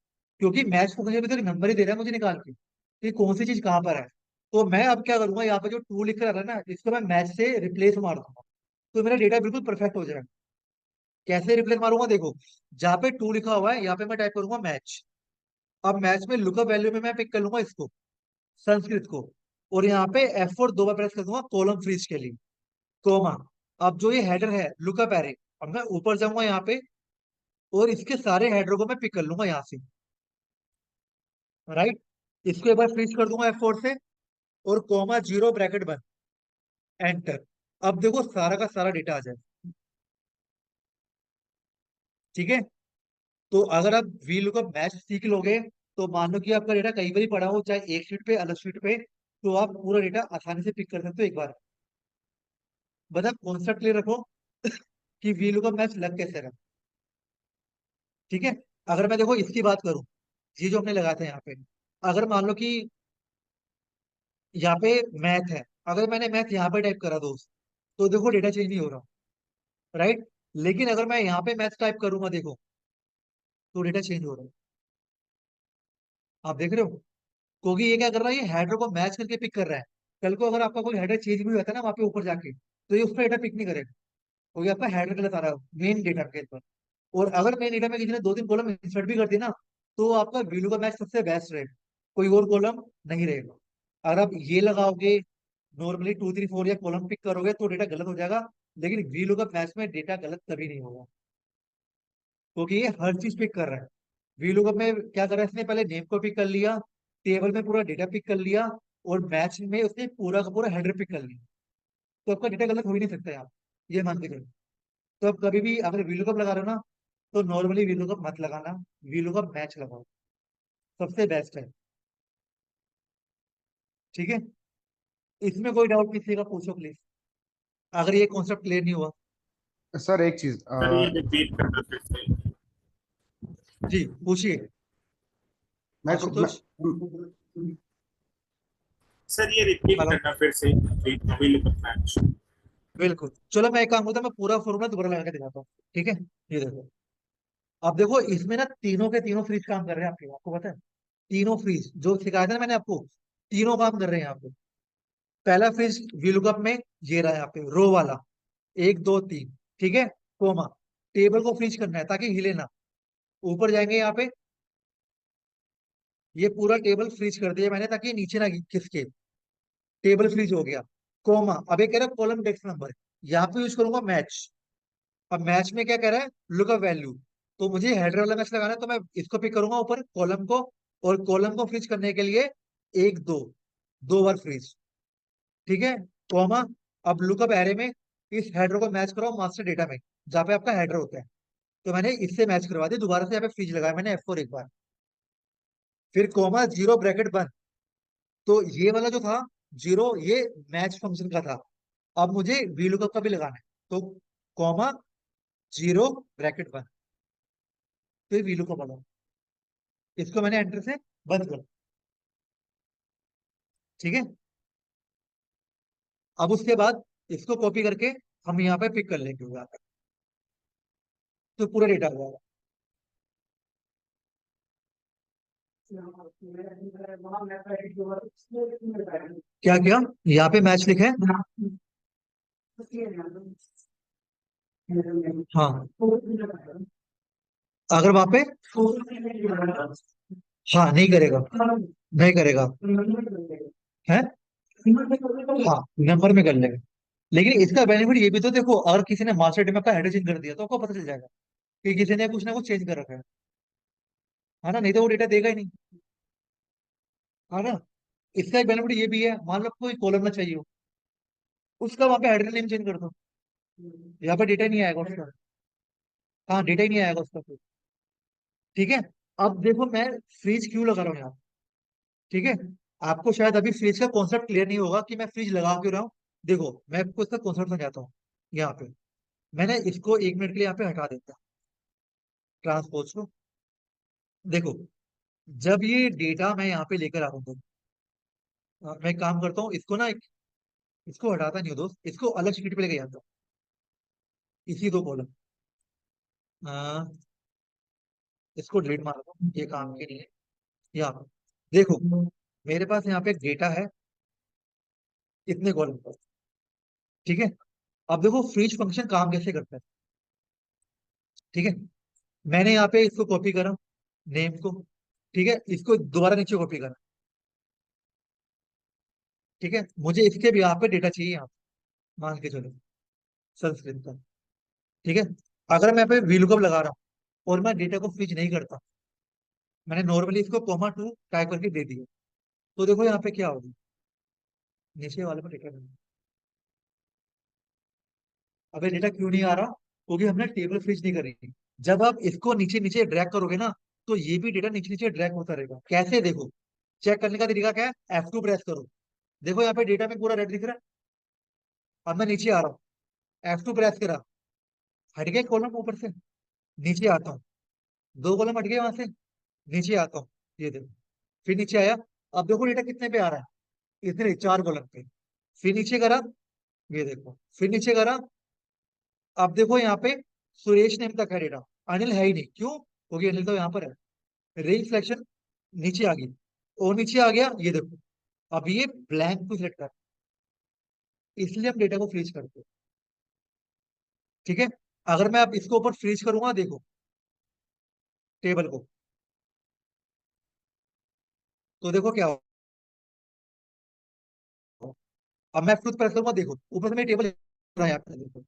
क्योंकि मैच फंक्शन भी तो एक नंबर ही दे रहा है मुझे निकाल के कि कौन सी चीज कहाँ पर है। तो मैं अब क्या करूंगा, यहाँ पे जो टू लिख कर आ रहा है ना, इसको मैं मैच से रिप्लेस मार दूंगा, तो मेरा डेटा बिल्कुल परफेक्ट हो जाएगा। कैसे रिप्लेस मारूंगा, देखो, जहाँ पे टू लिखा हुआ है यहाँ पे मैं टाइप करूंगा मैच। अब मैच में लुकअप वैल्यू में मैं पिक कर लूंगा इसको, संस्कृत को। और यहाँ पे F4 2 बार प्रेस कर दूंगा कॉलम फ्रीज के लिए, कोमा। अब जो ये हेडर है लुकअप एरे, अब मैं ऊपर जाऊंगा यहाँ पे, और इसके सारे हेडरों को मैं पिक कर लूंगा यहाँ से, राइट। इसको एक बार फ्रीज कर दूंगा F4 से, और कोमा 0 ब्रैकेट बंद, एंटर। अब देखो सारा का सारा डेटा आ जाए। ठीक है। तो अगर आप वी लुकअप मैच सीख लोगे, तो मान लो कि आपका डेटा कहीं पर ही पड़ा हो, चाहे एक शीट पे अलग शीट पे, तो आप पूरा डेटा आसानी से पिक कर सकते हो एक बार। बस आप कॉन्सेप्ट क्लियर रखो कि वी लुकअप मैच लग कैसे रहा। ठीक है। अगर मैं देखो इसकी बात करूं, ये जो हमने लगाया था यहाँ पे, अगर मान लो कि यहाँ पे मैथ है, अगर मैंने मैथ यहाँ पे टाइप करा दोस्त, तो देखो डेटा चेंज नहीं हो रहा, राइट। लेकिन अगर मैं यहाँ पे मैथ टाइप करूंगा, देखो, तो डेटा चेंज हो रहा है। आप देख रहे हो, क्योंकि ये क्या कर रहा है, ये हेडर को मैच करके पिक कर रहा है। कल को अगर आपका कोई हेडर चेंज भी होता है ना वहां पे ऊपर जाके, तो ये उस पर डेटा पिक नहीं करेगा, क्योंकि आपका हेडर गलत आ रहा है मेन डेटा के ऊपर। और अगर मेन डेटा में किसी ने 2 3 कॉलम इंसर्ट भी कर दी ना, तो आपका वैल्यू का मैच सबसे बेस्ट रहेगा, कोई और कॉलम नहीं रहेगा। अगर आप ये लगाओगे, नॉर्मली 2 3 4 या कॉलम पिक करोगे तो डेटा गलत हो जाएगा, लेकिन वीलुकअप मैच में डेटा गलत कभी नहीं होगा, क्योंकि ये हर चीज पिक कर रहा है। वीलुकअप में क्या कर रहा है, इसने पहले नेम को पिक कर लिया, टेबल में पूरा डेटा पिक कर लिया, और मैच में उसने पूरा का पूरा हेडर पिक कर लिया। तो आपका डेटा गलत हो ही नहीं सकता यार, ये मान के चलो। तो आप कभी भी अगर वीलुकअप लगा रहे हो ना, तो नॉर्मली वीलुकअप मत लगाना, वीलुकअप मैच लगाओ, सबसे बेस्ट है। ठीक है, इसमें कोई डाउट किसी का पूछो प्लीज, अगर ये कॉन्सेप्ट क्लियर नहीं हुआ। सर एक चीज सर ये रिपीट करना फिर से। जी पूछिए मैं, मैं आशुतोष। सर ये रिपीट हेलो। करना फिर से, अवेलेबल मैच। बिल्कुल, चलो मैं एक काम करता हूँ, मैं पूरा फॉर्मूला दोबारा लगा के दिखाता हूँ। ठीक है, ये देखो। अब देखो इसमें ना तीनों के तीनों फ्रीज काम कर रहे हैं आपके, आपको पता है। तीनों फ्रीज जो सिखाया था ना मैंने आपको, तीनों काम कर रहे हैं यहाँ पे। पहला फ्रीज वीलुकअप में ये रहा है यहाँ पे रो वाला, 1 2 3। ठीक है, कोमा, टेबल को फ्रीज करना है ताकि हिले ना। ऊपर जाएंगे यहाँ पे, ये पूरा टेबल फ्रीज कर दिया मैंने ताकि नीचे ना खिसके। टेबल फ्रीज हो गया। कोमा, अब ये कह रहा है कॉलम डेस्क नंबर, यहाँ पे यूज करूंगा मैच। अब मैच में क्या कह रहा है, लुक अप वैल्यू। तो मुझे हेडर वाला मैच लगाना है, तो मैं इसको पिक करूंगा ऊपर कॉलम को, और कॉलम को फ्रीज करने के लिए 1 2, 2 बार फ्रीज। ठीक है, कॉमा। अब लुकअप एरे में इस हेडर को मैच कराओ मास्टर डेटा में, जहाँ पे आपका हेडर होता है। तो मैंने इससे मैच करवा दिया, दोबारा से यहाँ पे फ्रीज लगाया मैंने F4 एक बार। फिर कॉमा 0 ब्रैकेट बंद। तो ये वाला जो था जीरो, ये मैच फंक्शन का था। अब मुझे वीलुकअप का भी लगाना है, तो कॉमा 0 ब्रैकेट बंद, फिर वीलुकअप वाला। इसको मैंने एंटर से बंद कर। ठीक है, अब उसके बाद इसको कॉपी करके हम यहाँ पे पिक कर लेंगे यहाँ पे, तो पूरा डेटा हो जाएगा। क्या किया, यहाँ पे मैच लिखे हैं। हाँ, अगर वहां पे, हाँ नहीं करेगा, नहीं करेगा है। हाँ नंबर में कर लेगा। लेकिन इसका बेनिफिट ये भी तो देखो, अगर किसी ने मास्टर डेटा में आपका हेडर चेंज कर दिया तो आपको पता चल जाएगा कि किसी ने कुछ ना कुछ चेंज कर रखा है ना, नहीं तो वो डेटा देगा ही नहीं, है ना। इसका एक बेनिफिट ये भी है, मान लो कोई कॉलम ना चाहिए हो, उसका वहां पे हेडर नेम चेंज कर दो, यहाँ पे डेटा नहीं आएगा उसका। हाँ डेटा ही नहीं आएगा उसका फिर। ठीक है, अब देखो मैं फ्रीज क्यों लगा रहा हूँ यहाँ। ठीक है, आपको शायद अभी फ्रीज का कॉन्सेप्ट क्लियर नहीं होगा कि मैं फ्रीज लगा क्यों रहा हूँ। देखो मैं आपको इसका कॉन्सेप्ट समझाता हूँ। यहाँ पे मैंने इसको 1 मिनट के लिए यहाँ पे हटा देता हूँ, ट्रांसपोज को। देखो, जब ये डेटा मैं यहाँ पे लेकर आ रहा हूँ, मैं एक काम करता हूँ, इसको ना इसको हटाता नहीं हो दोस्त, इसको अलग शीट पे लेके जाता हूँ, इसी 2 कॉलम। इसको डिलीट मार दो, ये काम के लिए। यहाँ पे देखो, मेरे पास यहाँ पे एक डेटा है इतने कॉलम पर। ठीक है, अब देखो फ्रीज फंक्शन काम कैसे करता है। ठीक है, मैंने यहाँ पे इसको कॉपी करा, नेम को। ठीक है, इसको दोबारा नीचे कॉपी करा। ठीक है, मुझे इसके भी यहाँ पे डेटा चाहिए यहाँ पे, मान के चलो संस्कृत का। ठीक है, अगर मैं यहाँ पे वीलुकअप लगा रहा हूँ और मैं डेटा को फ्रीज नहीं करता, मैंने नॉर्मली इसको कोमा 2 टाइप करके दे दिया, तो देखो यहाँ पे क्या होगा, नीचे वाले में डेटा नहीं। अब ये डेटा क्यों नहीं आ रहा, क्योंकि हमने टेबल फ्रीज नहीं करी। जब आप इसको नीचे नीचे ड्रैग करोगे ना, तो ये भी डेटा नीचे नीचे ड्रैग होता रहेगा। कैसे देखो, चेक करने का तरीका क्या है, F2 प्रेस करो। देखो यहाँ पे डेटा में पूरा रेड दिख रहा है। अब मैं नीचे आ रहा हूँ, F2 प्रेस करा, हट गया कॉलम ऊपर से, नीचे आता हूँ, 2 कॉलम हट गए वहां से, नीचे आता हूँ, ये देखो, फिर नीचे आया। अब देखो डेटा कितने पे आ रहा है, इतने 4 कॉलम पे। फिर नीचे करा, ये देखो, फिर नीचे करा। अब देखो यहाँ पे सुरेश नेम तक है डेटा, अनिल है ही नहीं, क्यों, क्योंकि अनिल तो यहाँ पर है। रेंज सिलेक्शन नीचे आ गई, और नीचे आ गया, ये देखो। अब ये ब्लैंक को सिलेक्ट कर, इसलिए हम डेटा को फ्रीज करते हैं। ठीक है, अगर मैं अब इसको ऊपर फ्रीज करूंगा, देखो टेबल को, तो देखो क्या होगा। अब मैं F2 प्रेस करूंगा, देखो ऊपर से मेरी टेबल यहाँ पे देखो,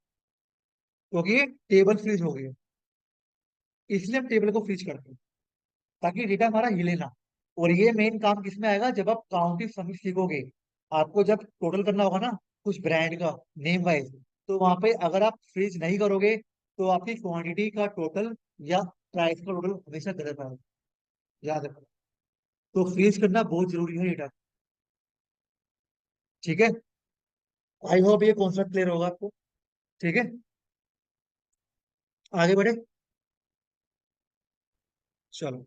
क्योंकि ये टेबल फ्रीज हो गई है, इसलिए हम टेबल को फ्रीज करते हैं ताकि डेटा हमारा हिले ना। और ये मेन काम किसमें आएगा, जब आप काउंटिंग समी सीखोगे, आपको जब टोटल करना होगा ना कुछ ब्रांड का नेम वाइज, तो वहां पे अगर आप फ्रीज नहीं करोगे तो आपकी क्वांटिटी का टोटल या प्राइस का टोटल हमेशा गलत आएगा, याद रखो। तो फ्रीज करना बहुत जरूरी है डेटा, ठीक है। आई होप ये कॉन्सेप्ट क्लियर होगा आपको, ठीक है। आगे बढ़े, चलो।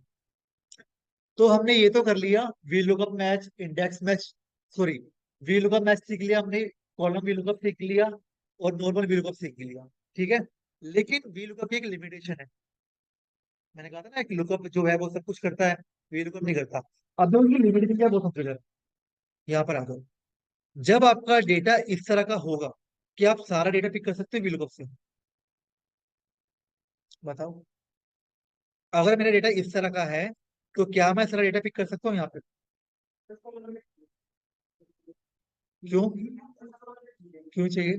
तो हमने ये तो कर लिया, V lookup match, index match, sorry, V lookup match सीख लिया हमने, कॉलम वी लुकअप सीख लिया, और नॉर्मल वी लुकअप सीख लिया, ठीक है। लेकिन वी लुकअप की एक लिमिटेशन है, मैंने कहा था ना कि लुकअप जो है वो सब कुछ करता है, वी लुकअप नहीं करता। अब जो उनकी लिमिटेशन क्या है वो समझो जरा, यहाँ पर आ जाओ। जब आपका डेटा इस तरह का होगा कि आप सारा डेटा पिक कर सकते हो वी लुकअप से, बताओ। अगर मेरा डेटा इस तरह का है तो क्या मैं सारा डेटा पिक कर सकता हूँ यहाँ पे? क्यों? क्यों चाहिए?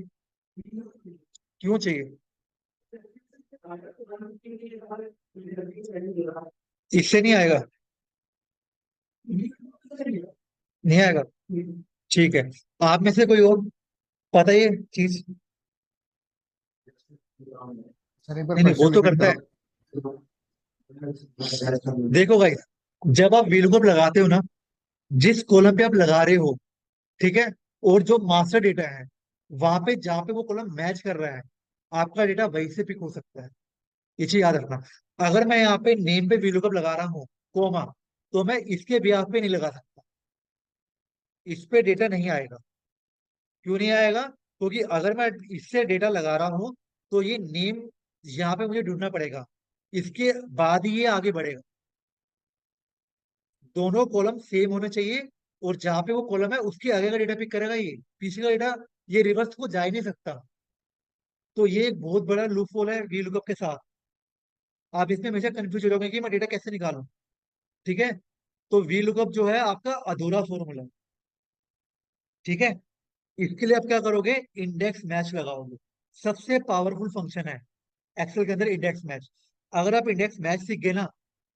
क्यों चाहिए? इससे नहीं आएगा, नहीं आएगा, ठीक है। आप में से कोई और पता है ये चीज? सर एक बार नहीं नहीं, वो क्वेश्चन तो रिपीट करता करो। है। देखो भाई, जब आप VLOOKUP लगाते हो ना, जिस कॉलम पे आप लगा रहे हो, ठीक है, और जो मास्टर डेटा है, वहां पे जहां पे वो कॉलम मैच कर रहा है, आपका डेटा वहीं से पिक हो सकता है, ये चीज याद रखना। अगर मैं यहाँ पे नेम पे VLOOKUP लगा रहा हूँ, कोमा, तो मैं इसके ब्याह पे नहीं लगा सकता, इस पे डेटा नहीं आएगा। क्यों नहीं आएगा? क्योंकि अगर मैं इससे डेटा लगा रहा हूं तो ये नेम यहाँ पे मुझे ढूंढना पड़ेगा, इसके बाद ही ये आगे बढ़ेगा। दोनों कॉलम सेम होने चाहिए, और जहां पे वो कॉलम है उसके आगे का डेटा पिक करेगा, ये पीछे का डेटा, ये रिवर्स को जा ही नहीं सकता। तो ये एक बहुत बड़ा लूप होल है VLOOKUP के साथ। आप इसमें हमेशा कंफ्यूज हो जाओगे कि मैं डेटा कैसे निकालूं, ठीक है। तो VLOOKUP जो है आपका अधूरा फॉर्मूला है, ठीक है। इसके लिए आप क्या करोगे, इंडेक्स मैच लगाओगे, सबसे पावरफुल फंक्शन है एक्सेल के अंदर इंडेक्स मैच। अगर आप इंडेक्स मैच सीख गए ना,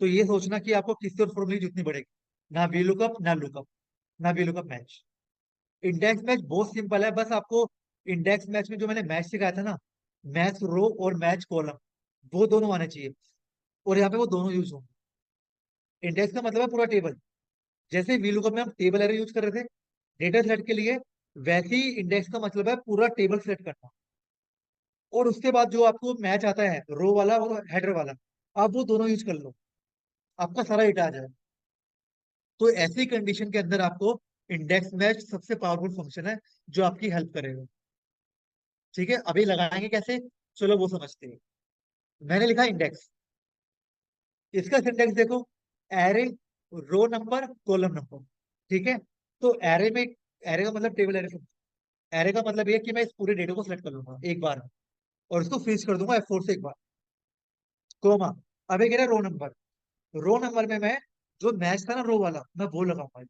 तो ये सोचना कि आपको किसी और फॉर्मूले की जितनी पड़ेगी, ना VLOOKUP ना लुकअप, ना VLOOKUP मैच। इंडेक्स मैच बहुत सिंपल है, बस आपको इंडेक्स मैच में जो मैंने मैच सिखाया था ना, मैच रो और मैच कॉलम, वो दोनों आने चाहिए, और यहाँ पे वो दोनों यूज होंगे। इंडेक्स का मतलब है पूरा टेबल, जैसे VLOOKUP में हम टेबल एरे यूज कर रहे थे डेटा सेट के लिए, वैसे ही इंडेक्स का मतलब है पूरा टेबल सेट करना। और उसके बाद जो आपको मैच आता है, रो वाला और हेडर वाला, आप वो दोनों यूज कर लो, आपका सारा डेटा आ जाए। तो ऐसी कंडीशन के अंदर आपको इंडेक्स मैच सबसे पावरफुल फंक्शन है जो आपकी हेल्प करेगा, ठीक है। अभी लगाएंगे कैसे, चलो वो समझते हैं। मैंने लिखा इंडेक्स, इसका सिंटेक्स देखो, array, row number, column number, ठीक है। तो एरे में, एरे का मतलब टेबल एरे, एरे का मतलब ये है कि मैं इस पूरे डेटा को सिलेक्ट कर लूंगा एक बार में, और इसको फ्रीज कर दूंगा F4 से एक बार, कोमा। अब एक रो नंबर, रो नंबर में मैं जो मैच था ना रो वाला, मैं वो लगाऊंगा,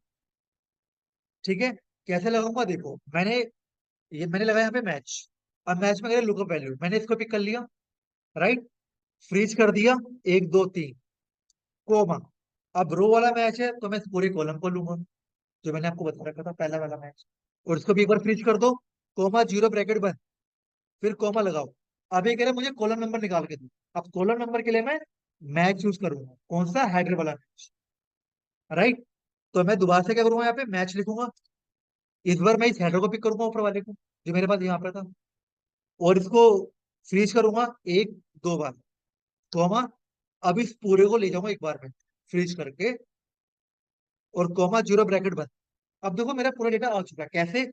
ठीक है। कैसे लगाऊंगा, देखो मैंने, ये मैंने लगाया यहाँ पे मैच। अब मैच में लुकअप वैल्यू मैंने इसको पिक कर लिया, राइट, फ्रीज कर दिया, 1 2 3, कोमा। अब रो वाला मैच है तो मैं इस पूरे कॉलम को लूंगा, जो मैंने आपको बता रखा था पहला वाला मैच, और इसको भी एक बार फ्रीज कर दो, कोमा, जीरो, ब्रैकेट बंद, फिर कोमा लगाओ। अब ये कह रहा है मुझे कॉलम नंबर निकाल के दो। अब कॉलम नंबर के लिए मैं मैच चूज करूंगा, कौन सा, हेडर वाला मैच, राइट। तो मैं दोबारा से क्या करूंगा, यहाँ पे मैच लिखूंगा, इस बार मैं इस हेडर को पिक करूंगा ऊपर वाले को, जो मेरे पास यहाँ पर था, और इसको फ्रीज करूंगा 1 2 बार, कोमा। अब इस पूरे को ले जाऊंगा एक बार में फ्रीज करके, और कोमा, जीरो, ब्रैकेट बंद। अब देखो मेरा पूरा डेटा आ चुका है, कैसे,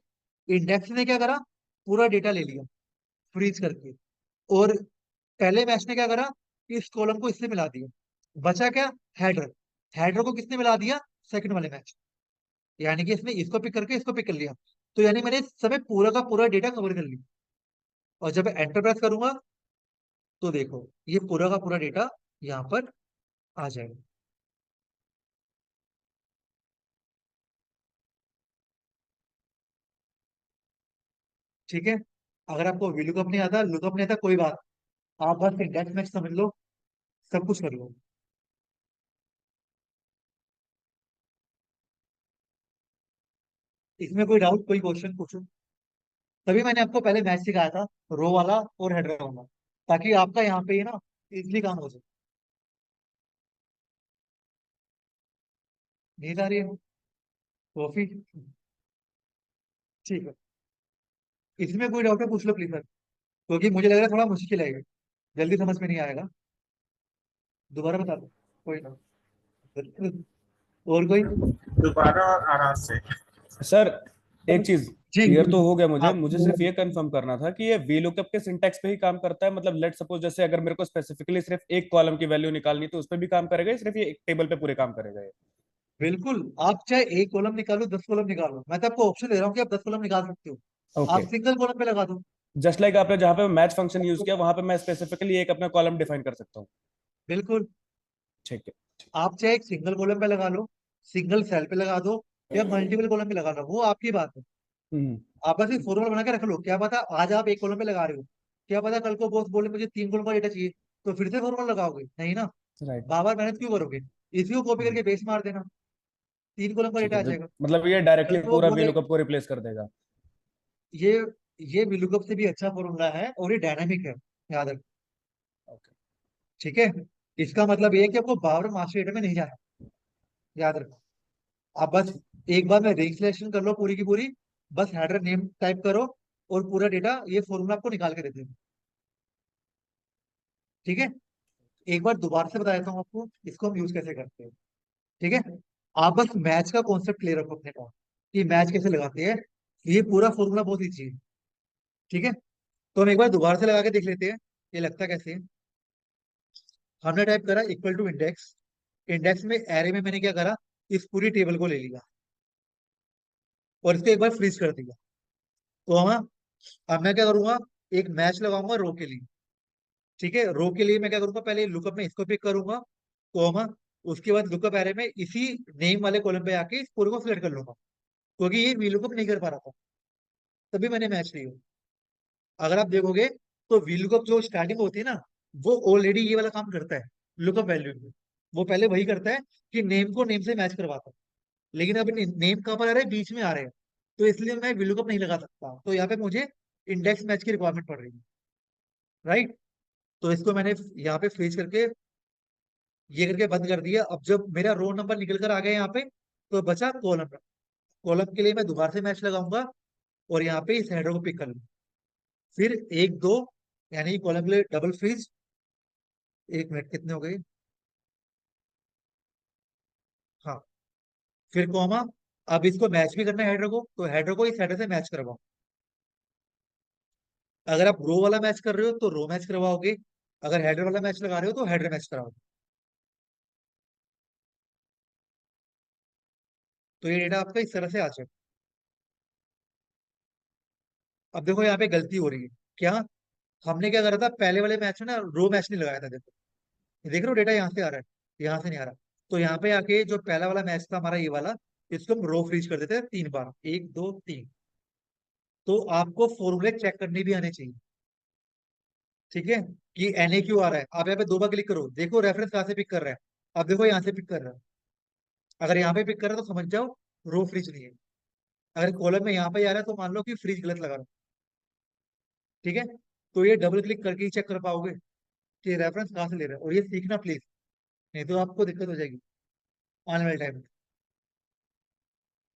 इंडेक्स ने क्या करा, पूरा डेटा ले लिया फ्रीज करके, और पहले मैच ने क्या करा, इस कॉलम को इससे मिला दिया, बचा क्या, हेडर, हेडर को किसने मिला दिया, सेकंड वाले मैच, यानी कि इसने इसको पिक करके इसको पिक कर लिया। तो यानी मैंने इस समय पूरा का पूरा डेटा कवर कर लिया, और जब एंटर प्रेस करूंगा तो देखो ये पूरा का पूरा डेटा यहाँ पर आ जाएगा। ठीक है। अगर आपको VLOOKUP नहीं आता, लुकअप नहीं आता, कोई बात, आप बस इंडेक्स मैच समझ लो, सब कुछ कर लो। इसमें कोई डाउट, कोई क्वेश्चन पूछो। तभी मैंने आपको पहले मैच सिखाया था, रो वाला और हेडर वाला, ताकि आपका यहाँ पे ये ना इजली काम हो जाए। नींद आ रही है? कॉफी? ठीक है। इसमें कोई डाउट है, पूछ लो प्लीज सर, क्योंकि मुझे लग रहा है थोड़ा मुश्किल है ये, जल्दी समझ में नहीं आएगा। दोबारा बता दो, कोई ना। और कोई? दोबारा और आराम से। सर एक चीज जी। क्लियर तो हो गया, मुझे हाँ, मुझे सिर्फ ये कंफर्म करना था कि ये VLOOKUP के सिंटैक्स पे ही काम करता है, मतलब लेट सपोज जैसे अगर मेरे को स्पेसिफिकली सिर्फ एक कॉलम की वैल्यू निकालनी तो उस पर भी काम करेगा या सिर्फ ये एक टेबल पे पूरे काम करेगा ये? बिल्कुल। आप चाहे एक कॉलम निकालो, 10 कॉलम निकालो, मैं तो आपको ऑप्शन दे रहा हूँ कि आप 10 कॉलम निकाल सकते हो। ओके। आप सिंगल कॉलम पे लगा दो। जस्ट लाइक आपने जहाँ पे मैच फंक्शन यूज किया वहां पे मैं स्पेसिफिकली एक अपना कॉलम डिफाइन कर सकता हूँ। बिल्कुल। ठीक है। आप चाहे एक सिंगल कॉलम पे लगा लो, सिंगल सेल पे लगा दो, या मल्टीपल कॉलम पे लगा लो, वो आपकी बात है। हम्म। आप बस एक फॉर्मूला बना के रख लो, क्या पता आज आप एक कॉलम पे लगा रहे हो, क्या पता कल को बॉस बोले मुझे 3 कॉलम का डेटा चाहिए, तो फिर से फॉर्मूला लगाओगे नहीं ना। राइट। बार बार मेहनत क्यों करोगे? इसी को कॉपी करके बेस मार देना, 3 कॉलम का ठीक डेटा है, आ तो जाएगा। मतलब ये कल डायरेक्टली को वो पूरा बोले, VLOOKUP को रिप्लेस कर देगा। ये ये VLOOKUP से भी अच्छा फॉर्मूला है और ये डायनामिक है, याद रखो। ओके। ठीक है। इसका मतलब ये है कि आपको बार मास्टर डेटा में नहीं जाना, याद रखो। आप बस एक बार में रेंज सिलेक्शन कर लो पूरी की पूरी, बस हेडर नेम टाइप करो, और पूरा डेटा ये फॉर्मूला आपको निकाल के दे देगा। ठीक है। एक बार दोबारा से बता देता हूँ आपको इसको हम यूज कैसे करते हैं। ठीक है। आप बस मैच का कॉन्सेप्ट क्लियर रखो अपने पास, कि मैच कैसे लगाते हैं। ये पूरा फॉर्मूला बहुत ईजी है। ठीक है। तो हम एक बार दोबारा से लगा के देख लेते हैं ये लगता कैसे है। हमने टाइप करा इक्वल टू इंडेक्स, इंडेक्स में एरे में मैंने क्या करा, इस पूरी टेबल को ले लिया और इसको एक बार फ्रीज कर दिया। तो हम, अब मैं क्या करूंगा, एक मैच लगाऊंगा रो के लिए। ठीक है। रो के लिए मैं क्या करूंगा, पहले लुकअप में इसको पिक करूंगा, कॉमा, उसके बाद लुकअप एरे में इसी नेम वाले कॉलम पे आके इस पूरे को सिलेक्ट कर लूंगा, क्योंकि ये वीलुकअप नहीं कर पा रहा था, तभी मैंने मैच लिया। अगर आप देखोगे तो वीलुकअप जो स्टार्टिंग होती है ना, वो ऑलरेडी ये वाला काम करता है लुकअप वैल्यू में। वो पहले वही करता है कि नेम को नेम से मैच करवाता है, लेकिन अब नेम कहाँ पर आ रहे हैं, बीच में आ रहे हैं, तो इसलिए मैं वीलुकअप नहीं लगा सकता, तो यहाँ पे मुझे इंडेक्स मैच की रिक्वायरमेंट पड़ रही है। राइट। तो इसको मैंने यहाँ पे फ्रीज करके, ये करके बंद कर दिया। अब जब मेरा रोल नंबर निकल कर आ गया यहाँ पे, तो बचा कॉलम। कॉलम के लिए मैं दोबारा से मैच लगाऊंगा और यहाँ पे इस हेडर को पिक कर लूंगा। फिर एक दो, यानी कॉलम के लिए डबल फ्रीज। एक मिनट, कितने हो गए? हाँ। फिर कॉमा, अब इसको मैच भी करना है हेडर को, तो हेडर को इस हेडर से मैच करवाओ। अगर आप रो वाला मैच कर रहे हो तो रो मैच करवाओगे, अगर हेडर वाला मैच लगा रहे हो तो हेडर मैच कराओगे। तो ये डेटा आपका इस तरह से आ जाएगा। अब देखो यहाँ पे गलती हो रही है क्या, हमने क्या करा था पहले वाले मैच में ना, रो मैच नहीं लगाया था। देखो, ये देख रहे हो डेटा यहाँ से आ रहा है, यहाँ से नहीं आ रहा। तो यहाँ पे आके जो पहला वाला मैच था हमारा ये वाला, इसको हम रो फ्रीज कर देते हैं 3 बार, 1 2 3। तो आपको फॉर्मूले चेक करने भी आने चाहिए। ठीक है। कि एनए क्यों आ रहा है, आप यहाँ पे 2 बार क्लिक करो, देखो रेफरेंस कहाँ से पिक कर रहा है। अब देखो यहाँ से पिक कर रहा है, अगर यहाँ पे पिक कर रहा है तो समझ जाओ रो फ्रीज नहीं है। अगर कॉलम में यहाँ पे आ रहा है तो मान लो कि फ्रीज गलत लगा रहा है। ठीक है। तो ये डबल क्लिक करके ही चेक कर पाओगे कि रेफरेंस कहाँ से ले रहा है, और ये सीखना प्लीज, नहीं तो आपको दिक्कत हो जाएगी आने वाले टाइम में।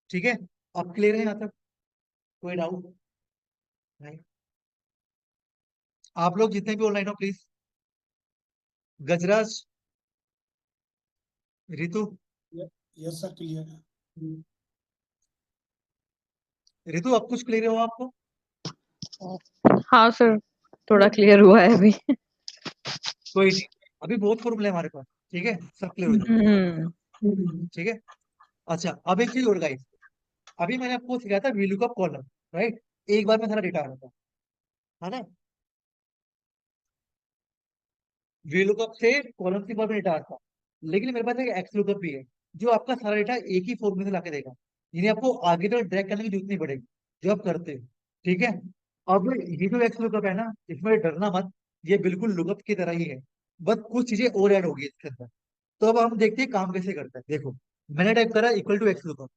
ठीक है। अब क्लियर है यहाँ तक, कोई डाउट नहीं? आप लोग जितने भी ऑनलाइन हो please, Gajraj, Ritu, yes sir, clear है। रितु अब कुछ क्लियर हो आपको? हाँ सर, थोड़ा क्लियर हुआ है अभी। कोई नहीं, अभी बहुत फॉर्मूले हमारे पास। ठीक है, सब क्लियर हो जाएगा। ठीक है। अच्छा, अब एक चीज और गाइस, अभी मैंने आपको सिखाया था VLOOKUP कॉलम, राइट? एक बार में सारा डेटा आ रहा था, है ना? VLOOKUP से कॉलम की बार में डेटा आता, लेकिन मेरे पास एक XLOOKUP भी है, जो आपका सारा डेटा एक ही फॉर्मूले से लाके देगा, यानी आपको आगे तक ड्रैग करने की जरूरत नहीं पड़ेगी, जो आप करते हो। ठीक है। अब ये जो एक्स लुकअप है ना, इसमें डरना मत, ये बिल्कुल लुकअप की तरह ही है, बस कुछ चीजें और ऐड होगी इसके अंदर। तो अब हम देखते हैं काम कैसे करता है। देखो, मैंने टाइप करा इक्वल टू एक्स लुकअप,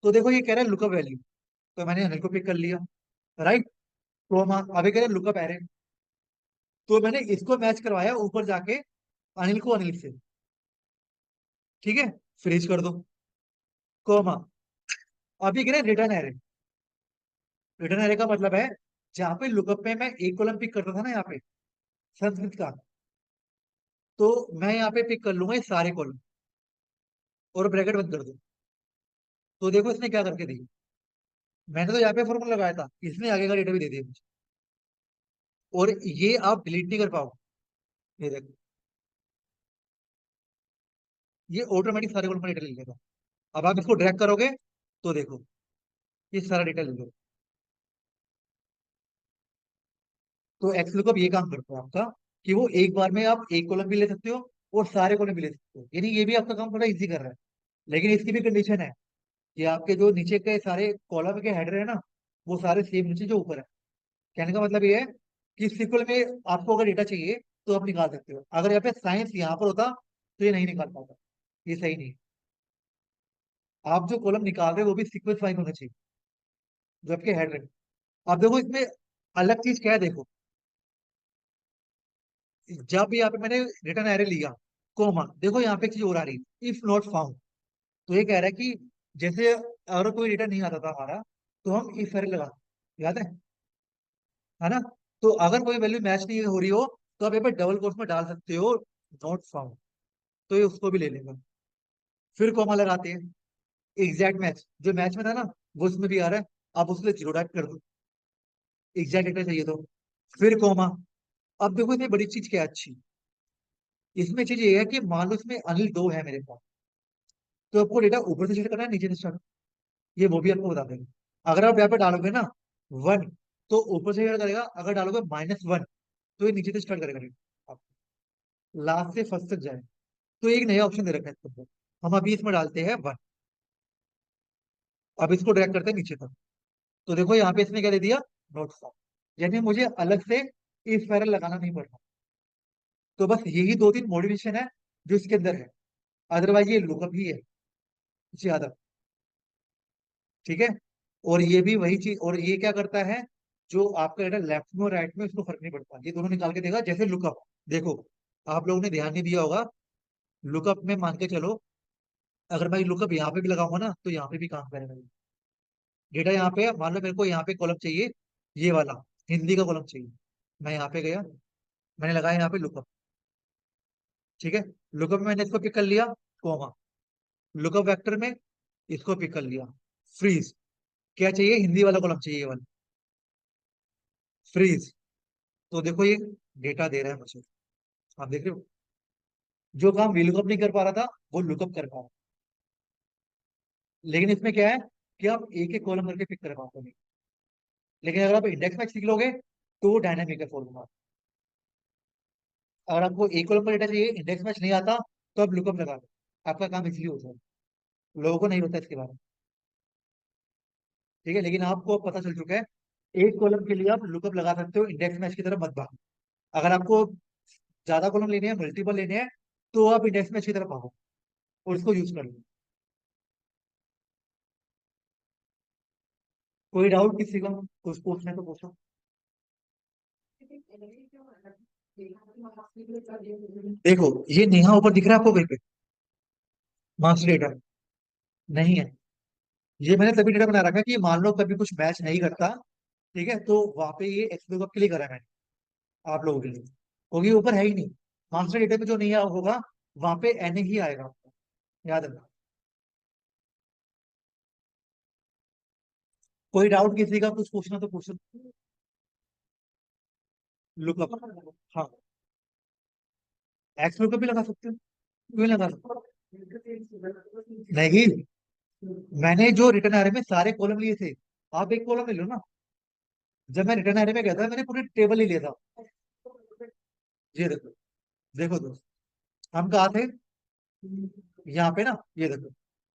तो देखो ये कह रहा है लुकअप वैल्यू, तो मैंने अनिल को पिक कर लिया, राइट। तो हम अभी कह रहे हैं लुकअप एरे, तो मैंने इसको मैच करवाया ऊपर जाके अनिल को अनिल से, ठीक है, फ्रीज कर दो, कोमा। अभी कह रहे हैं रिटर्न एरे। रिटर्न एरे का मतलब है, जहां पे लुकअप में मैं एक कॉलम पिक करता था ना यहाँ पे संस्कृत का, तो मैं यहाँ पे पिक कर लूंगा ये सारे कॉलम और ब्रैकेट बंद कर दूं। तो देखो इसने क्या करके दी, मैंने तो यहाँ पे फॉर्मूला लगाया था, इसने आगे का डेटा भी दे दिया मुझे, और ये आप डिलीट नहीं कर पाओगे। ये देखो, ये ऑटोमेटिक सारे कॉलम का डेटा ले लेगा। अब आप इसको ड्रैग करोगे तो देखो ये सारा डेटा ले लेगा। तो एक्स लुकअप ये काम करता है आपका, कि वो एक बार में आप एक कॉलम भी ले सकते हो और सारे कॉलम भी ले सकते हो, यानी ये भी आपका काम थोड़ा इजी कर रहा है। लेकिन इसकी भी कंडीशन है कि आपके जो नीचे के सारे कॉलम के हेडर है ना, वो सारे सेम नीचे जो ऊपर है। कहने का मतलब ये है कि सीक्वल में आपको अगर डेटा चाहिए तो आप निकाल सकते हो। अगर यहाँ पे साइंस यहाँ पर होता तो ये नहीं निकाल पाता, ये सही नहीं। आप जो कॉलम निकाल रहे हो वो भी सीक्वेंस वाइज होना चाहिए, जो आपके हेडर है। अब देखो इसमें अलग चीज क्या है, देखो जब यहाँ पे मैंने रिटर्न एरे लिया, कोमा, देखो यहाँ पे एक चीज और आ रही है, इफ नॉट फाउंड। तो ये कह रहा है कि जैसे अगर कोई डेटा नहीं आता था हमारा, तो हम इफ एरे लगा, याद है ना। तो अगर कोई वैल्यू मैच नहीं हो रही हो, तो आप यहाँ पे डबल कोट्स में डाल सकते हो नॉट फाउंड, तो ये उसको भी ले लेगा। फिर कॉमा लगाते हैं, एग्जैक्ट मैच, जो मैच में था ना वो इसमें भी आ रहा है, आप उसके लिए जीरो टाइप कर दो, एग्जैक्ट डेटा चाहिए तो। फिर कॉमा। अब देखो इसमें बड़ी चीज क्या है अच्छी, इसमें चीज ये है कि मान लो इसमें अनिल दो है मेरे पास, तो आपको डेटा ऊपर से स्टार्ट करना है नीचे से स्टार्ट, ये वो भी आपको बता देंगे। अगर आप यहाँ पे डालोगे ना 1, तो ऊपर से स्टार्ट करेगा, अगर डालोगे -1 तो ये नीचे से स्टार्ट करेगा आप लास्ट से फर्स्ट तक जाए। तो एक नया ऑप्शन दे रखा है इसके अंदर, हम अभी इसमें डालते हैं 1। अब इसको ड्रैग करते हैं नीचे तक, तो देखो यहाँ पे इसने क्या दे दिया, नोट फाउंड, यानी मुझे अलग से इफ पैरल लगाना नहीं पड़ता। तो बस यही दो तीन मॉडिफिकेशन है जो इसके अंदर है, अदरवाइज ये लुकअप ही है ज्यादा, ठीक है। और ये भी वही चीज, और ये क्या करता है, जो आपका डेटा लेफ्ट में और राइट में उसको फर्क नहीं पड़ता, ये दोनों निकाल के देगा जैसे लुकअप। देखो, आप लोगों ने ध्यान नहीं दिया होगा, लुकअप में मान के चलो, अगर मैं लुकअप यहाँ पे भी लगाऊंगा ना तो यहाँ पे भी काम करेगा। डेटा यहाँ पे है, मान लो मेरे को यहाँ पे कॉलम चाहिए, ये वाला हिंदी का कॉलम चाहिए, मैं यहाँ पे गया, मैंने लगाया यहाँ पे लुकअप, ठीक है। लुकअप में मैंने इसको पिक कर लिया, कोमा, लुकअप वेक्टर में इसको पिक कर लिया, फ्रीज, क्या चाहिए, हिंदी वाला कॉलम चाहिए, ये वाला फ्रीज। तो देखो ये डेटा दे रहा है मुझे, आप देख रहे हो, जो काम वी लुकअप नहीं कर पा रहा था वो लुकअप कर पा रहा। लेकिन इसमें क्या है कि आप एक एक कॉलम करके पिक कर पाते नहीं। लेकिन अगर आप इंडेक्स मैच सीख लोगे तो वो डायनामिक है फॉर्मूला। अगर आपको एक कॉलम का डेटा चाहिए, इंडेक्स मैच नहीं आता, तो आप लुकअप लगा दो, आपका काम इसलिए हो जाए। लोगों को नहीं होता इसके बारे में, ठीक है। लेकिन आपको अब पता चल चुका है, एक कॉलम के लिए आप लुकअप लगा सकते हो, इंडेक्स मैच की तरफ मत भागो। अगर आपको ज्यादा कॉलम लेने हैं, मल्टीपल लेने हैं, तो आप इंडेक्स मैच की तरफ भागो और इसको यूज कर लो। कोई डाउट किसी का, कुछ पूछना है तो पूछो। देखो ये नेहा ऊपर दिख रहा है आपको कहीं पे, मास्टर डेटा नहीं है। ये मैंने तभी डेटा बना रखा है कि मान लो कभी कुछ मैच नहीं करता, ठीक है, तो वहां पे ये एक्स लुकअप के लिए करा है मैंने आप लोगों के लिए, क्योंकि ऊपर है ही नहीं। मास्टर डेटा पे जो नहीं होगा वहां पे एन ही आएगा आपको, याद रखना। कोई डाउट किसी का, कुछ पूछना तो पूछो। लुकअप, हाँ, एक्स लुकअप भी लगा सकते हो, क्यों नहीं लगा सकते, नहीं, मैंने जो रिटर्न एरे में सारे कॉलम लिए थे, आप एक कॉलम ले लो ना। जब मैं रिटर्न एरे में गया था मैंने पूरी टेबल ही लिया था। ये देखो, देखो दोस्त, हम कहा थे यहाँ पे ना, ये देखो,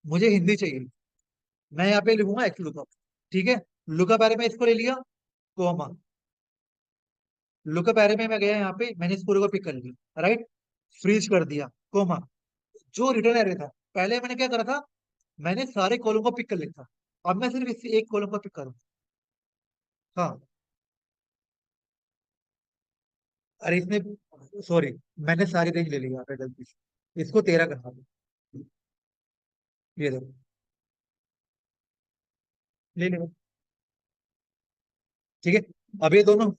मुझे हिंदी चाहिए, मैं यहाँ पे लिखूंगा एक्स लुकअप, ठीक है। लुकअप एरे में इसको ले लिया, कोमा, लुकअप एरे में मैं गया यहाँ पे, मैंने इस पूरे को पिक कर लिया, राइट, फ्रीज कर दिया, कोमा, जो रिटर्न एरे था, पहले मैंने क्या करा था, मैंने सारे कॉलम को पिक कर लिया था, अब मैं सिर्फ इस एक कॉलम को पिक करूँ। हाँ, अरे इसमें सॉरी, मैंने सारी रेंज ले ली यहाँ पे गलती से, इसको 13 करना था। ये देखो, ले ले, ठीक है। अब ये दोनों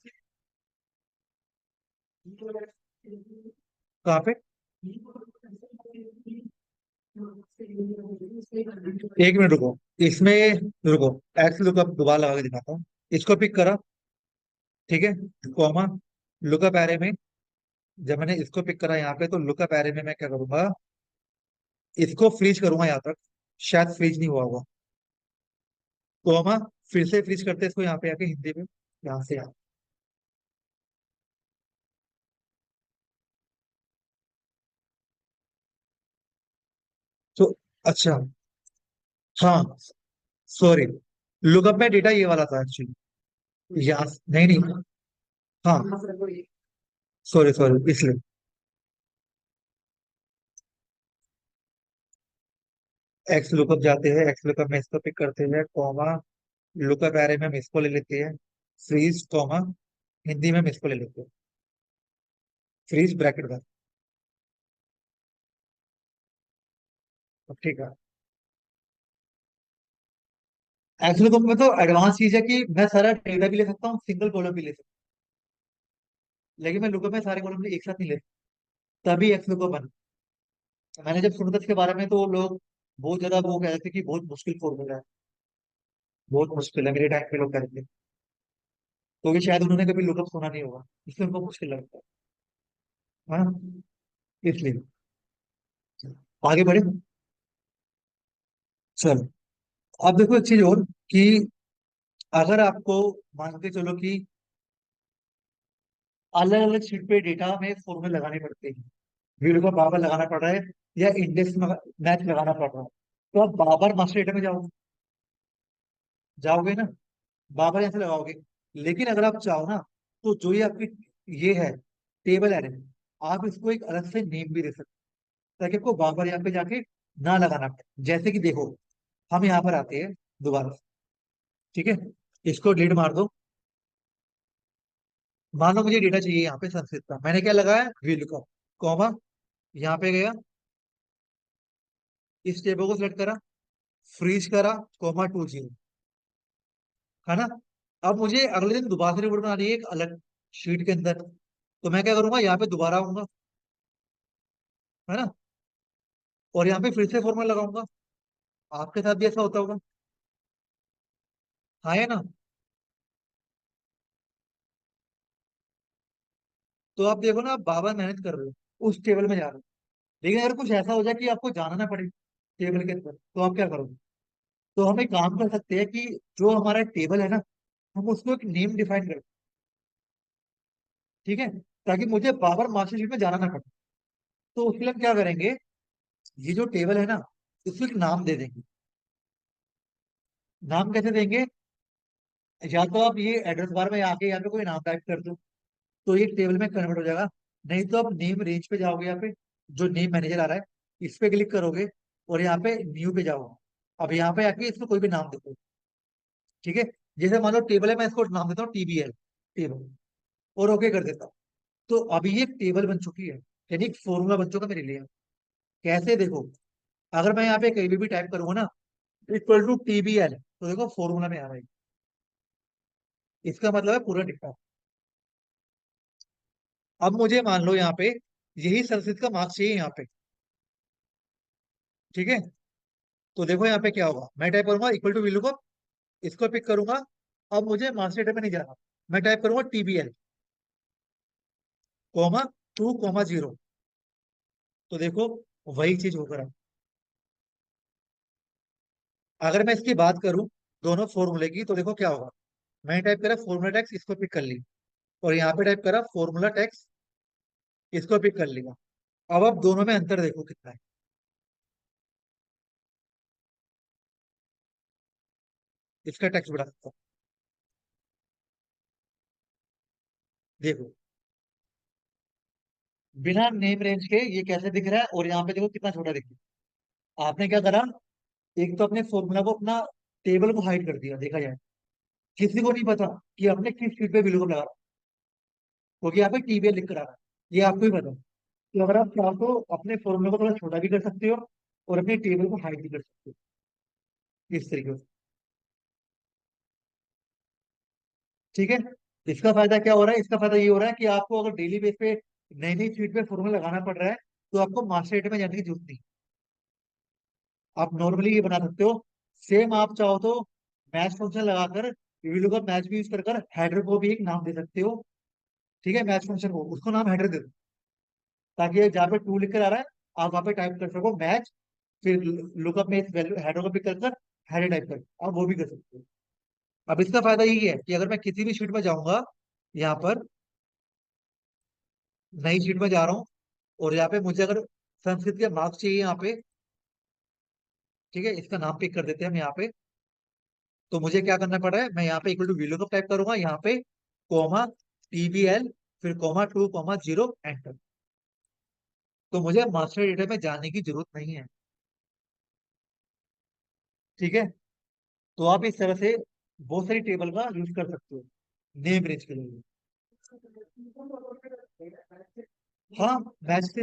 कहाँ पे, एक मिनट रुको, इसमें रुको, एक्स लुकअप दोबारा लगा के दिखाता हूँ। इसको पिक करा, ठीक है, कॉमा, लुकअप एरे में, जब मैंने इसको पिक करा यहाँ पे, तो लुकअप एरे में मैं क्या करूंगा, इसको फ्रीज करूंगा यहाँ तक, शायद फ्रीज नहीं हुआ होगा, कॉमा, फिर से फ्रीज करते हैं इसको यहाँ पे आके हिंदी में, यहाँ से यहाँ, तो अच्छा, हाँ, सॉरी, लुकअप में डेटा ये वाला था एक्चुअली, यहाँ, नहीं नहीं, हाँ, सॉरी सॉरी, इसलिए एक्स लुकअप जाते हैं, एक्स लुकअप में इसको पिक करते हैं, कॉमा, लुकअप एरे में हम इसको ले लेते हैं, फ्रीज, कॉमा, हिंदी में हम इसको ले लेते हैं, फ्रीज ब्रैकेट का, अब ठीक है। एक्स लुकअप में तो एडवांस चीज है कि मैं सारा डेटा भी ले सकता हूँ, सिंगल कॉलम भी ले सकता हूँ, लेकिन मैं लुकअप में सारे कॉलम एक साथ नहीं ले सकता, तभी एक्स लुकअप बना। मैंने जब सुना था इसके बारे में तो लोग बहुत ज्यादा वो कह रहे थे कि बहुत मुश्किल फॉर्मूला है, बहुत मुश्किल है, मेरे टाइम पे लोग कह रहे थे, क्योंकि शायद उन्होंने कभी लुकअप सुना नहीं होगा, इसलिए उनको मुश्किल लगता है हाँ, इसलिए आगे बढ़े। चलो, अब देखो एक चीज और, कि अगर आपको मान के चलो कि अलग अलग शीट पे डेटा में फॉर्मूले लगाने पड़ते हैं, वीडियो को बार बार लगाना पड़ रहा है, या इंडेक्स में मैच लगाना पड़ रहा है, तो आप बार मास्टर डेटा में जाओगे, जाओगे ना, बार बार यहाँ से लगाओगे। लेकिन अगर आप चाहो ना, तो जो ये आपकी ये है टेबल एरे, आप इसको एक अलग से नेम भी दे सकते हैं, ताकि आपको बार बार यहाँ पे जाके ना लगाना पड़े। जैसे कि देखो, हम यहाँ पर आते हैं दोबारा, ठीक है, इसको डिलीट मार दो, मान लो मुझे डेटा चाहिए यहाँ पे संस्कृत का, मैंने क्या लगाया, वील का, कॉमा, यहाँ पे गया, इस टेबल को सिलेक्ट करा, फ्रीज करा, कॉमा 20, है ना। अब मुझे अगले दिन दोबारा से रिपोर्ट बनानी है एक अलग शीट के अंदर, तो मैं क्या करूंगा, यहाँ पे दोबारा आऊंगा, है ना, और यहाँ पे फिर से फॉर्मूला लगाऊंगा। आपके साथ भी ऐसा होता होगा, हाँ, है ना। तो आप देखो ना, आप बाबा मेहनत कर रहे हो, उस टेबल में जा रहे हो, लेकिन अगर कुछ ऐसा हो जाए कि आपको जाना ना पड़े टेबल के अंदर, तो आप क्या करोगे। तो हम एक काम कर सकते हैं कि जो हमारा टेबल है ना, हम उसको एक नेम डिफाइन करें, ठीक है, ताकि मुझे बाबर मास्टर शीट में जाना ना पड़े। तो उसके लिए हम क्या करेंगे, ये जो टेबल है ना, इसको एक नाम दे देंगे। नाम कैसे देंगे, या तो आप ये एड्रेस बार में आके यहाँ पे कोई नाम टाइप कर दो, तो ये टेबल में कन्वर्ट हो जाएगा। नहीं तो आप नेम रेंज पे जाओगे, यहाँ पे जो नेम मैनेजर आ रहा है, इस पे क्लिक करोगे, और यहाँ पे न्यू पे जाओगे। अब यहाँ पे आके इसको कोई भी नाम दे दो, ठीक है। जैसे मान लो टेबल है, मैं इसको नाम देता हूँ टीबीएल टेबल, और ओके कर देता हूँ। तो अभी ये टेबल बन चुकी है, यानी एक फॉर्मूला बन चुका मेरे लिए। कैसे, देखो, अगर मैं यहाँ पे कहीं भी टाइप करूंगा ना, इक्वल टू टीबीएल, तो देखो फॉर्मूला में आ रहा है, इसका मतलब है पूरा डिक्टा। अब मुझे मान लो यहाँ पे यही संस्कृत का मार्क्स चाहिए यहाँ पे, ठीक है। तो देखो यहाँ पे क्या होगा, मैं टाइप करूंगा इक्वल टू वैल्यू को, इसको पिक करूंगा। अब मुझे मार्क्स डेटा में नहीं जाना, मैं टाइप करूंगा टीबीएल, कॉमा 2,0, तो देखो वही चीज होकर अगर मैं इसकी बात करूं दोनों फॉर्मूले की, तो देखो क्या होगा, मैंने टाइप करा फॉर्मूला टैक्स, इसको पिक कर ली, और यहाँ पे टाइप करा फॉर्मूला टैक्स, इसको पिक कर लिया। अब आप दोनों में अंतर देखो कितना है, इसका टैक्स बढ़ा सकता हूं, देखो बिना नेम रेंज के ये कैसे दिख रहा है, और यहाँ पे देखो कितना छोटा दिख रहा है। आपने क्या करा, एक तो अपने फॉर्मूला को, अपना टेबल को हाइड कर दिया। देखा जाए किसी को नहीं पता कि आपने किस शीट पे वैल्यू को लगा रहा है, क्योंकि यहाँ पे टीबीएल लिख कर आ रहा है, ये आपको ही पता है। तो अगर आप चाहो तो अपने फॉर्मूले को थोड़ा छोटा भी कर सकते हो और अपने टेबल को हाइड भी कर सकते हो इस तरीके से। ठीक है। इसका फायदा क्या हो रहा है, इसका फायदा ये हो रहा है कि आपको अगर डेली बेस पे नई नई शीट पे फॉर्मूला लगाना पड़ रहा है, तो आपको मास्टर डेटा में जाने की जरूरत नहीं। आप नॉर्मली ये बना सकते हो। सेम आप चाहो तो मैच फंक्शन लगाकर VLOOKUP मैच भी यूज कर हेडर को भी एक नाम दे सकते हो। ठीक है, मैच फंक्शन को उसको नाम हेडर दे दो, ताकि जहाँ पे टू लिख कर आ रहा है आप वहाँ पे टाइप कर सको मैच, फिर लुकअप में इस वैल्यू हेडर को पिक कर हेडर टाइप कर, आप वो भी कर सकते हो। अब इसका फायदा यही है कि अगर मैं किसी भी शीट में जाऊंगा, यहाँ पर नई शीट में जा रहा हूँ, और यहाँ पे मुझे अगर संस्कृत के मार्क्स चाहिए यहाँ पे, ठीक है, इसका नाम पिक कर देते हैं हम यहाँ पे। तो मुझे क्या करना पड़ रहा है, मैं यहाँ पे इक्वल टू VLOOKUP टाइप करूंगा, यहाँ पे कोमा TBL, फिर कोमा 2 कोमा 0 एंटर। तो मुझे मास्टर डेटा में जाने की जरूरत नहीं है। ठीक है। तो आप इस तरह से बहुत सारी टेबल का यूज कर सकते हो नेम रेंज के लिए। हाँ, मैच से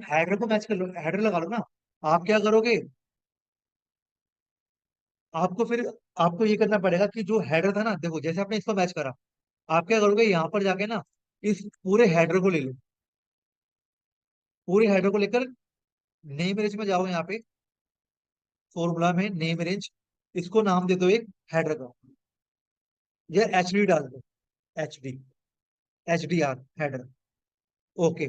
हेडर को मैच कर लो, हेडर लगा लो ना। आप क्या करोगे, आपको फिर आपको ये करना पड़ेगा कि जो हेडर था ना, देखो जैसे आपने इसको मैच करा, आप क्या करोगे, यहाँ पर जाके ना इस पूरे हेडर को ले लो, पूरे हेडर को लेकर नेम रेंज में जाओ, यहाँ पे फॉर्मूला में नेम रेंज, इसको नाम दे दो एक हेडर का, या HD डाल दो, HD, HDR हेडर। ओके।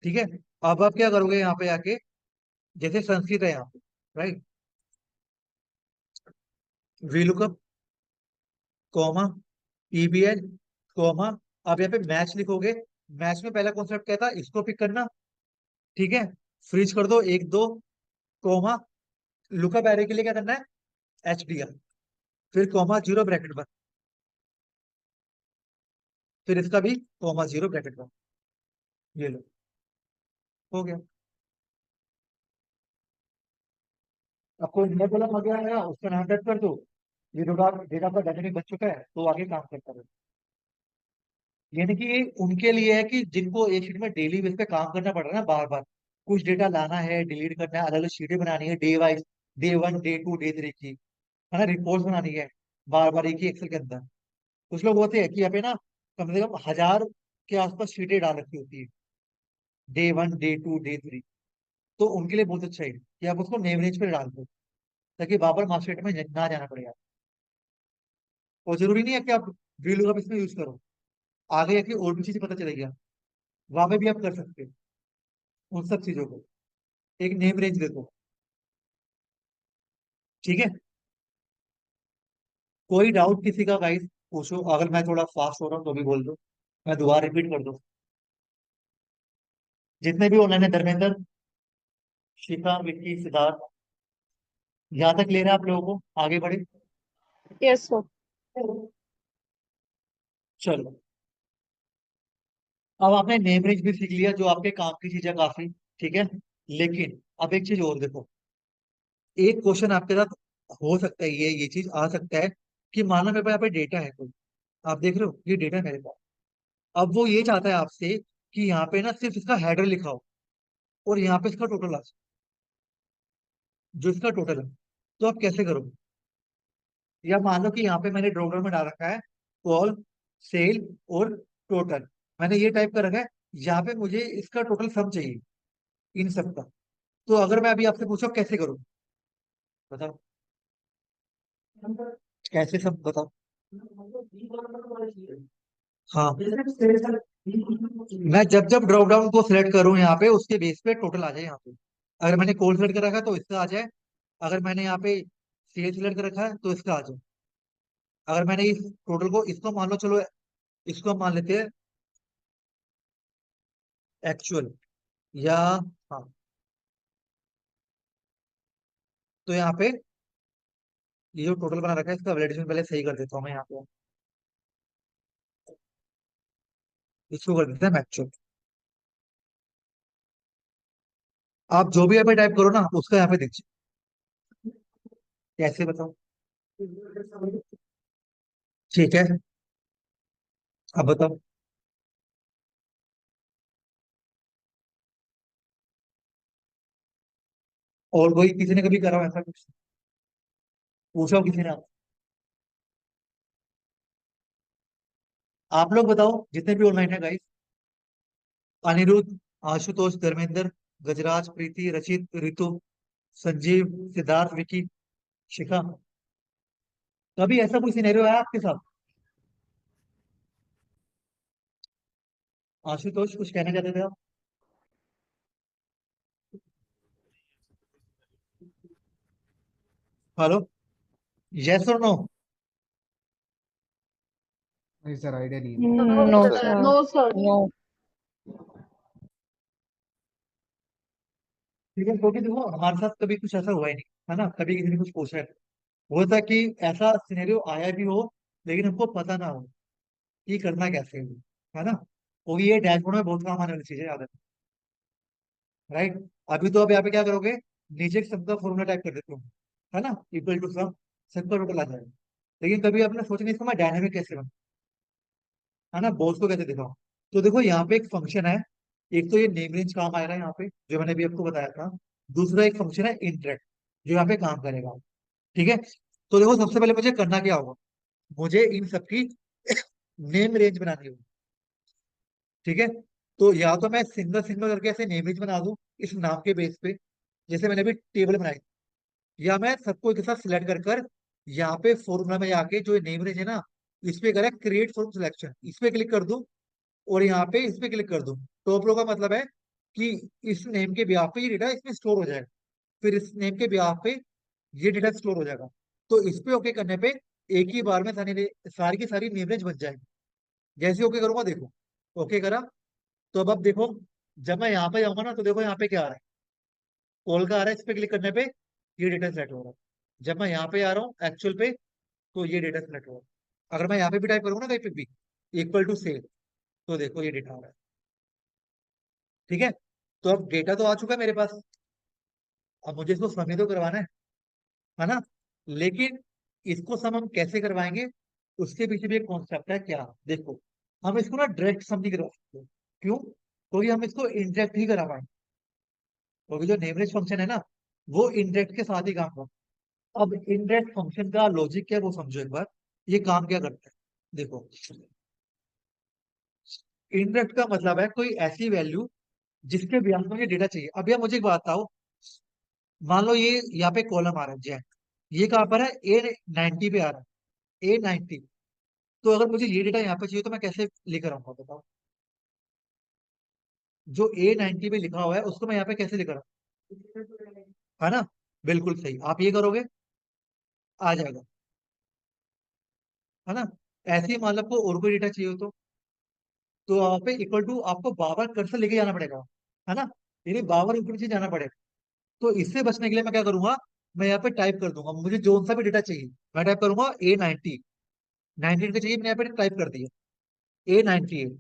ठीक है। अब आप क्या करोगे, यहाँ पे आके जैसे संस्कृत है यहाँ पे, right, VLOOKUP comma TBL comma, आप यहाँ पे मैच लिखोगे। मैच में पहला कॉन्सेप्ट क्या था, इसको पिक करना। ठीक है, फ्रीज कर दो 1 2 कॉमा, लुकअप एरे के लिए क्या करना है, HDR, फिर कोमा 0 ब्रैकेट बंद, फिर इसका भी कोमा 0 ब्रैकेट बंद। ये लो, हो गया। आपको नया कॉलम आ गया है, उसका नाम टाइप कर दो। ये डेटा का डायनेमिक बन चुका है, तो आगे काम करता रहे। यानी कि ये उनके लिए है कि जिनको एक शीट में डेली बेस पे काम करना पड़ रहा है ना, बार बार कुछ डेटा लाना है, डिलीट करना है, अलग अलग शीटें बनानी है, day wise, day 1 day 2 day 3 की, है ना, रिपोर्ट बनानी है बार बार एक ही एक्सेल के अंदर। कुछ लोग होते हैं कि यहाँ पे ना कम से कम 1000 के आसपास शीटें डाल रखी होती है, डे 1 डे 2 डे 3। तो उनके लिए बहुत अच्छा है कि आप उसको नेम रेंज पे डाल दो, ताकि बार बार मार्कशीट में ना जाना पड़ेगा। और जरूरी नहीं है कि आप VLOOKUP इसमें यूज करो, आगे जाके और भी चीजें पता चलेगी, वहां पे भी आप कर सकते हो उन सब चीजों को। एक नेम रेंज दे दो। ठीक है। कोई डाउट किसी का गाइस पूछो, अगर मैं थोड़ा फास्ट हो रहा हूँ तो भी बोल दो, मैं दोबारा रिपीट कर दूँ। जितने भी ऑनलाइन है, धर्मेंद्र, शिखा, विक्की, सिद्धार्थ, यहाँ तक क्लियर है आप लोगों को, आगे बढ़े। Yes sir. चलो, अब आपने नेम रेंज भी सीख लिया, जो आपके काम की चीज है काफी। ठीक है। लेकिन अब एक चीज और देखो, एक क्वेश्चन आपके साथ हो सकता है, ये चीज आ सकता है कि मानो मेरे पास यहाँ पे डेटा है कोई, आप देख रहे हो ये डेटा है मेरे पास। अब वो ये चाहता है आपसे कि यहाँ पे ना सिर्फ इसका हेडर लिखा हो, और यहाँ पे इसका टोटल आ जाए, जो इसका टोटल है। तो आप कैसे करोगे, या मान लो कि यहाँ पे मैंने ड्रॉप डाउन में डाल रखा है कॉल, सेल और टोटल, मैंने ये टाइप कर रखा है। यहाँ पे मुझे इसका टोटल सम चाहिए, इन सब का। तो अगर मैं अभी आपसे पूछूं कैसे करूँ, बताओ कैसे, सब बताओ। हाँ, मैं जब जब ड्रॉप डाउन को सिलेक्ट करूं यहाँ पे, उसके बेस पे टोटल आ जाए यहाँ पे। अगर मैंने कोल सिलेक्ट कर रखा है तो इसका आ जाए, अगर मैंने यहाँ पे सेल सिलेक्ट कर रखा है तो इसका आ जाए। अगर मैंने इस टोटल को, इसको मान लो, चलो इसको हम मान लेते हैं एक्चुअल, या हाँ, तो यहाँ पे ये जो टोटल बना रखा है, इसका वैलिडेशन पहले सही कर देता हूँ मैं यहाँ पे। इसको कर देते हैं मैक्चुअल। आप जो भी यहाँ पे टाइप करो ना उसका यहाँ पे देखिए, कैसे बताओ। ठीक है, अब बताओ। और कोई किसी ने कभी करा हो ऐसा कुछ? पूछा हो किसी ने आप लोग बताओ जितने भी ऑनलाइन है गाइस। अनिरुद्ध, आशुतोष, धर्मेंद्र, गजराज, प्रीति, रचित, रितु, संजीव, सिद्धार्थ, विकी, शिखा, कभी ऐसा कोई सिनेरियो है आपके साथ? आशुतोष कुछ कहना चाहते थे आप? हेलो, यस और नो? नहीं सर, आइडिया नहीं है। No sir, no sir. No. ठीक है, क्योंकि देखो हमारे साथ कभी कुछ ऐसा हुआ ही नहीं, है ना, कभी किसी ने कुछ पूछा है। हो था कि ऐसा सिनेरियो आया भी हो लेकिन हमको पता ना हो कि करना कैसे है ना, क्योंकि ये डैशबोर्ड में बहुत काम आने वाली चीज है, याद है। राइट। अभी तो अब यहाँ पे क्या करोगे, नीचे एक सम का फॉर्मूला टाइप कर देते हो, है ना, इक्वल टू सम, सब का टोटल आ जाएगा। लेकिन कभी आपने सोचा नहीं इसको मैं डायनेमिक कैसे बनाऊं, है ना, बॉस को कैसे दिखाऊं। तो देखो यहाँ पे एक फंक्शन है, एक तो ये नेम रेंज काम आएगा यहाँ पे जो मैंने अभी आपको बताया था। दूसरा एक फंक्शन है इंटरेक्ट जो यहाँ पे काम करेगा। ठीक है, तो देखो सबसे पहले मुझे करना क्या होगा, मुझे इन सबकी नेम रेंज बनानी होगी। ठीक है, तो या तो मैं सिंगल सिंगल करके ऐसे नेम रेंज बना दूं इस नाम के बेस पे, जैसे मैंने अभी टेबल बनाई, या मैं सबको एक साथ सिलेक्ट कर कर यहाँ पे फॉर्मूला में जाके जो नेम रेंज है ना, इस पे करें क्रिएट फ्रॉम सिलेक्शन, इस पे क्लिक कर दूं और यहाँ पे इस पे क्लिक कर दूं। टॉप रो का मतलब है कि इस नेम के ब्याह पे ये डेटा इसमें स्टोर हो जाएगा, फिर इस नेम के ब्याह पे ये डेटा स्टोर हो जाएगा। तो इस पे ओके करने पे एक ही बार में सारी की सारी नेम रेंज बन जाएगी। जैसे ओके करूंगा देखो, ओके करा, तो अब देखो, जब मैं यहाँ पे जाऊंगा ना तो देखो यहाँ पे क्या आ रहा है, कॉल का आ रहा है, इस पे क्लिक करने पे ये डेटा सेलेक्ट हो रहा है। जब मैं यहाँ पे आ रहा हूँ एक्चुअल पे तो ये डेटा सेलेक्ट हो रहा है। अगर मैं यहाँ पे भी टाइप करूंगा ना कहीं पे भी इक्वल टू सेव, तो देखो ये डेटा आ रहा है। ठीक है, तो अब डेटा तो आ चुका है मेरे पास, अब मुझे इसको सम ही तो करवाना है ना। लेकिन इसको सम हम कैसे करवाएंगे, उसके पीछे भी एक कॉन्सेप्ट है। क्या देखो, हम इसको ना डायरेक्ट सम नहीं करवा सकते। क्यों? क्योंकि हम इसको इंडायरेक्ट ही करा पाएंगे, क्योंकि जो नेमरेज फंक्शन है ना वो इंडायरेक्ट के साथ ही काम करता है। अब इंडायरेक्ट फंक्शन का लॉजिक क्या है वो समझो एक बार, ये काम क्या करता है। देखो, इंडायरेक्ट का मतलब है कोई ऐसी वैल्यू जिसके भी हमको ये डेटा चाहिए। अब यार मुझे एक बात बताओ, मान लो ये यहाँ पे कॉलम आ रहा है जैक, ये कहाँ पर है, A90 पे आ रहा है, A90। तो अगर मुझे ये डेटा यहाँ पे चाहिए तो मैं कैसे लेकर आऊंगा बताओ, जो A90 पे लिखा हुआ है उसको मैं यहाँ पे कैसे लेकर आऊँ, है ना। बिल्कुल सही, आप ये करोगे आ जाएगा, है ना। ऐसे ही मान लो आपको और कोई डेटा चाहिए हो तो वहां पे इक्वल टू आपको बाबर कर्सर लेके जाना पड़ेगा, है ना, यानी बाबर ऊपर नीचे जाना पड़ेगा। तो इससे बचने के लिए मैं क्या करूंगा, मैं यहाँ पे टाइप कर दूंगा मुझे जो सा भी डेटा चाहिए, मैं टाइप करूंगा A90, 19 का चाहिए, मैंने यहाँ पे टाइप कर दिया A98,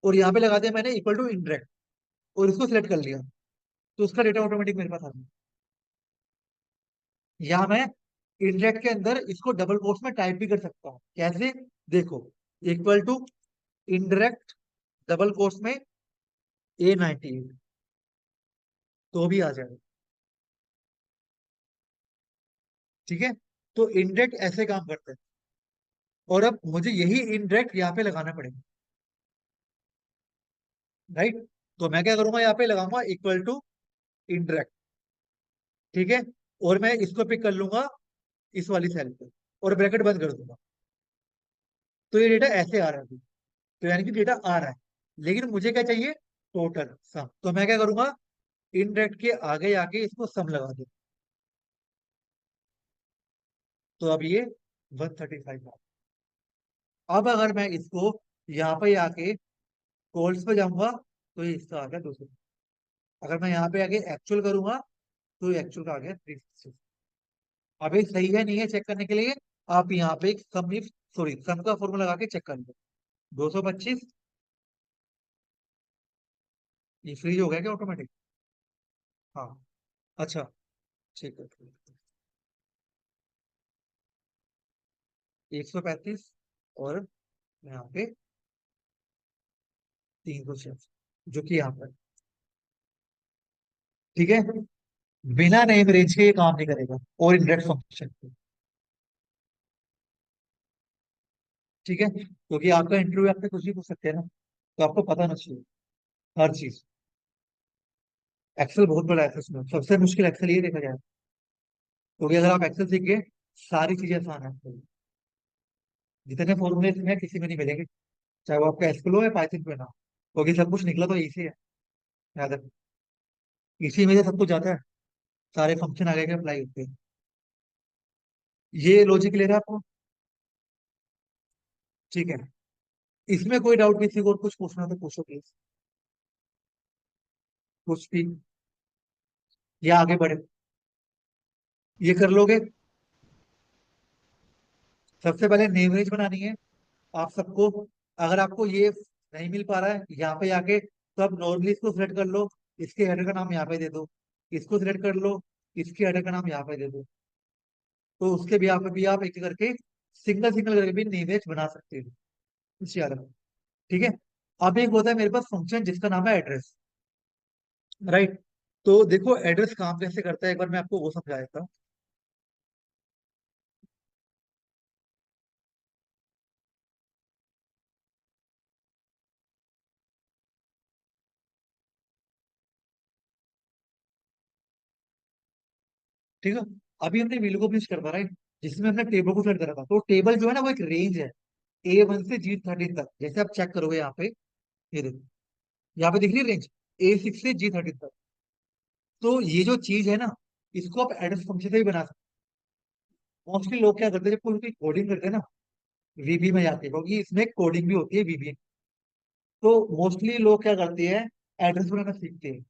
और यहाँ पे लगा दिया मैंने इक्वल टू इंटरेक्ट, और इसको सिलेक्ट कर लिया, तो उसका डेटा ऑटोमेटिक मेरे पास आ गया। या मैं इंटरेक्ट के अंदर इसको डबल कोट्स में टाइप भी कर सकता हूँ, कैसे, देखो, equal to indirect double quotes में A98, तो भी आ जाएगा। ठीक है, तो इंडेक्ट ऐसे काम करते हैं, और अब मुझे यही इंडेक्ट यहाँ पे लगाना पड़ेगा। राइट, तो मैं क्या करूंगा, यहाँ पे लगाऊंगा इक्वल टू इंडेक्ट। ठीक है, और मैं इसको पिक कर लूंगा इस वाली सेल पे, और ब्रैकेट बंद कर दूंगा। तो ये डेटा ऐसे आ रहा है अभी। तो यानी कि डेटा आ रहा है, लेकिन मुझे क्या चाहिए, टोटल सम। तो मैं क्या करूंगा, इंडेक्ट के आगे आके इसको सम लगा दूं, तो अब ये 135 अब अगर मैं इसको यहाँ पे आके कॉल्स पे जाऊंगा तो ये इसका आ गया 200। अगर मैं यहाँ पे आके एक्चुअल करूंगा तो ये एक्चुअल का आ गया 360। अब ये सही है नहीं है चेक करने के लिए आप यहाँ पे एक सम, सॉरी, सम का फॉर्मूला लगा के चेक कर लो। 225 ये फ्रीज हो गया क्या ऑटोमेटिक? हाँ, अच्छा, ठीक है, 135 और यहाँ पे 306, जो कि यहाँ पर, ठीक है। बिना नेम रेंज के ये काम नहीं करेगा, और इंडेक्स फंक्शन, ठीक है, क्योंकि आपका इंटरव्यू आपसे कुछ भी पूछ सकते हैं ना, तो आपको पता ना चाहिए हर चीज। एक्सेल बहुत बड़ा है इसमें, सबसे मुश्किल एक्सेल ये देखा जाए, क्योंकि अगर आप एक्सेल सीख गए, सारी चीजें आसान है आपके लिए। जितने फॉर्मूले इसमें हैं, किसी में नहीं मिलेंगे, चाहे वो आपका एसक्यूएल हो या पाइथन पे ना हो, क्योंकि सब कुछ निकला तो इसी है, याद रखो, इसी में से सब कुछ आता है, सारे फंक्शन आगे के अप्लाई होते हैं। ये लॉजिक क्लियर है आपको? ठीक है, इसमें कोई डाउट किसी को और कुछ पूछना तो पूछो प्लीज, कुछ भी, या आगे बढ़े, ये कर लोगे। सबसे पहले नेम रेंज बनानी है आप सबको। अगर आपको ये नहीं मिल पा रहा है यहाँ पे आके, तो आप नॉर्मली इसको सिलेक्ट कर लो, इसके हेडर का नाम यहाँ पे दे दो, इसको सिलेक्ट कर लो, इसके हेडर का नाम यहाँ पे दे दो, तो उसके भी यहाँ पे भी आप एक एक करके, सिंगल सिंगल करके भी नेम रेंज बना सकते हो, कुछ याद रखो, ठीक है। अब एक होता है मेरे पास फंक्शन जिसका नाम है एड्रेस, राइट। तो देखो एड्रेस काम कैसे करता है, एक बार मैं आपको वो समझा देता हूँ। ठीक है, अभी हमने वैल्यू को फिनिश करता, राइट, जिसमें हमने टेबल को सेट करा था, तो टेबल जो है ना वो एक रेंज है, A1 से G13 तक। जैसे आप चेक करोगे यहाँ पे, ये देखो, यहाँ पे दिख रही है रेंज, A6 से G13 तक। तो ये जो चीज है ना, इसको आप एड्रेस फंक्शन से भी बना सकते हो। मोस्टली लोग क्या करते हैं, जब कोई कोडिंग करते हैं ना, वीबी में जाते हैं, क्योंकि इसमें कोडिंग भी होती है वीबी, तो मोस्टली लोग क्या करते हैं, एड्रेस बनाना सीखते हैं,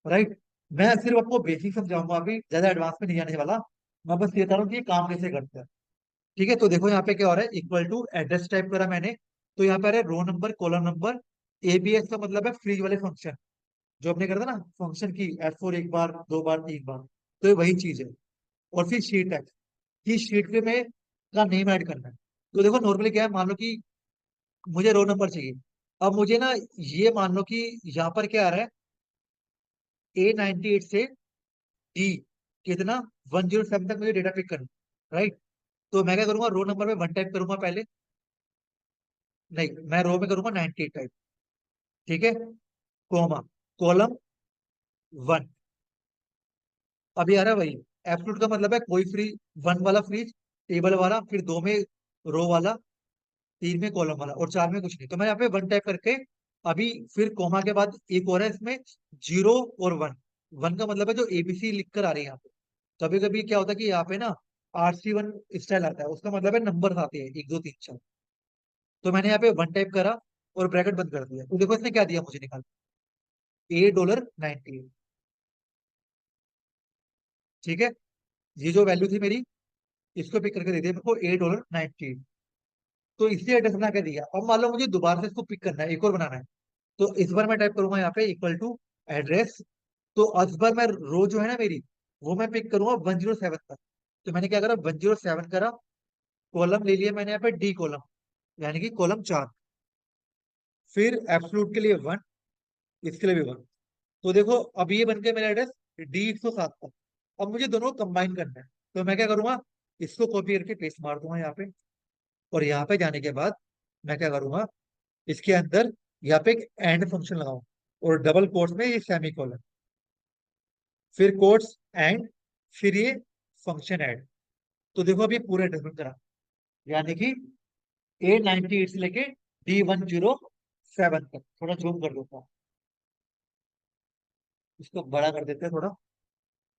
राइट। मैं सिर्फ आपको बेसिक समझाऊंगा, अभी ज्यादा एडवांस में नहीं जाने वाला, मैं बस ये बता रहा हूँ कि ये काम कैसे करता है, ठीक है। तो देखो यहाँ पे क्या हो रहा है, इक्वल टू एड्रेस टाइप करा मैंने, तो यहाँ पे आ रहा है row number column number. ABS का मतलब है फ्रीज वाले फंक्शन, जो आपने करा था ना फंक्शन की F4 एक बार, दो बार, तीन बार, तो ये वही चीज है। और फिर शीट है, कि शीट पे में का नेम ऐड करना है। तो देखो नॉर्मली क्या है, मान लो कि मुझे रो नंबर चाहिए, अब मुझे ना, ये मान लो कि यहाँ पर क्या आ रहा है, A98 से डी कितना 107 तक मुझे डेटा पिक करना, राइट। तो मैं क्या करूंगा, रो नंबर में 1 टाइप करूंगा पहले, नहीं, मैं रो में करूंगा 98 टाइप, ठीक है, कोमा, कॉलम 1। अभी आ रहा है वही, एब्सोल्यूट का मतलब है कोई फ्री, 1 वाला फ्रीज, टेबल वाला, फिर 2 में रो वाला, 3 में कॉलम वाला, और 4 में कुछ नहीं। तो मैं यहाँ पे 1 टाइप करके, अभी फिर कोमा के बाद एक और है इसमें, 0 और 1। 1 का मतलब है जो एबीसी लिख कर आ रही है यहाँ पे। कभी कभी क्या होता है कि यहाँ पे ना RC1 स्टाइल आता है, उसका मतलब है नंबर आते हैं 1 2 3 4। तो मैंने यहाँ पे 1 टाइप करा और ब्रैकेट बंद कर दिया, तो देखो इसने क्या दिया मुझे निकाल, $98, ठीक है। ये जो वैल्यू थी मेरी, इसको पिक करके दे दिया मेरे को $8.98। तो इसी एड्रेस बना के दिया। अब मान लो मुझे दोबारा से इसको पिक करना है, एक और बनाना है, तो इस बार मैं टाइप करूंगा यहाँ पे इक्वल टू एड्रेस। तो इस बार मैं रो जो है ना मेरी, वो मैं पिक करूंगा 107 तक। तो मैंने क्या करा, 107 करा, कॉलम ले लिया मैंने यहाँ पे डी कॉलम, यानी कि कॉलम 4। फिर एब्सोल्यूट के लिए 1, इसके लिए भी 1। तो देखो अब ये बन गया मेरा एड्रेस D107 तक। अब मुझे दोनों कंबाइन करना है, तो मैं क्या करूंगा, इसको कॉपी करके पेस्ट मार दूंगा यहाँ पे, और यहाँ पे जाने के बाद मैं क्या करूंगा, इसके अंदर यहाँ पे एक एंड फंक्शन लगाऊं, और डबल कोट्स में ये सेमी कॉलन, फिर कोट्स एंड, फिर ये फंक्शन ऐड। तो देखो अभी पूरा एड्रेस बन करा, यानी कि A98 से लेके D107 तक। थोड़ा जूम कर देता हूँ, इसको बड़ा कर देते हैं थोड़ा,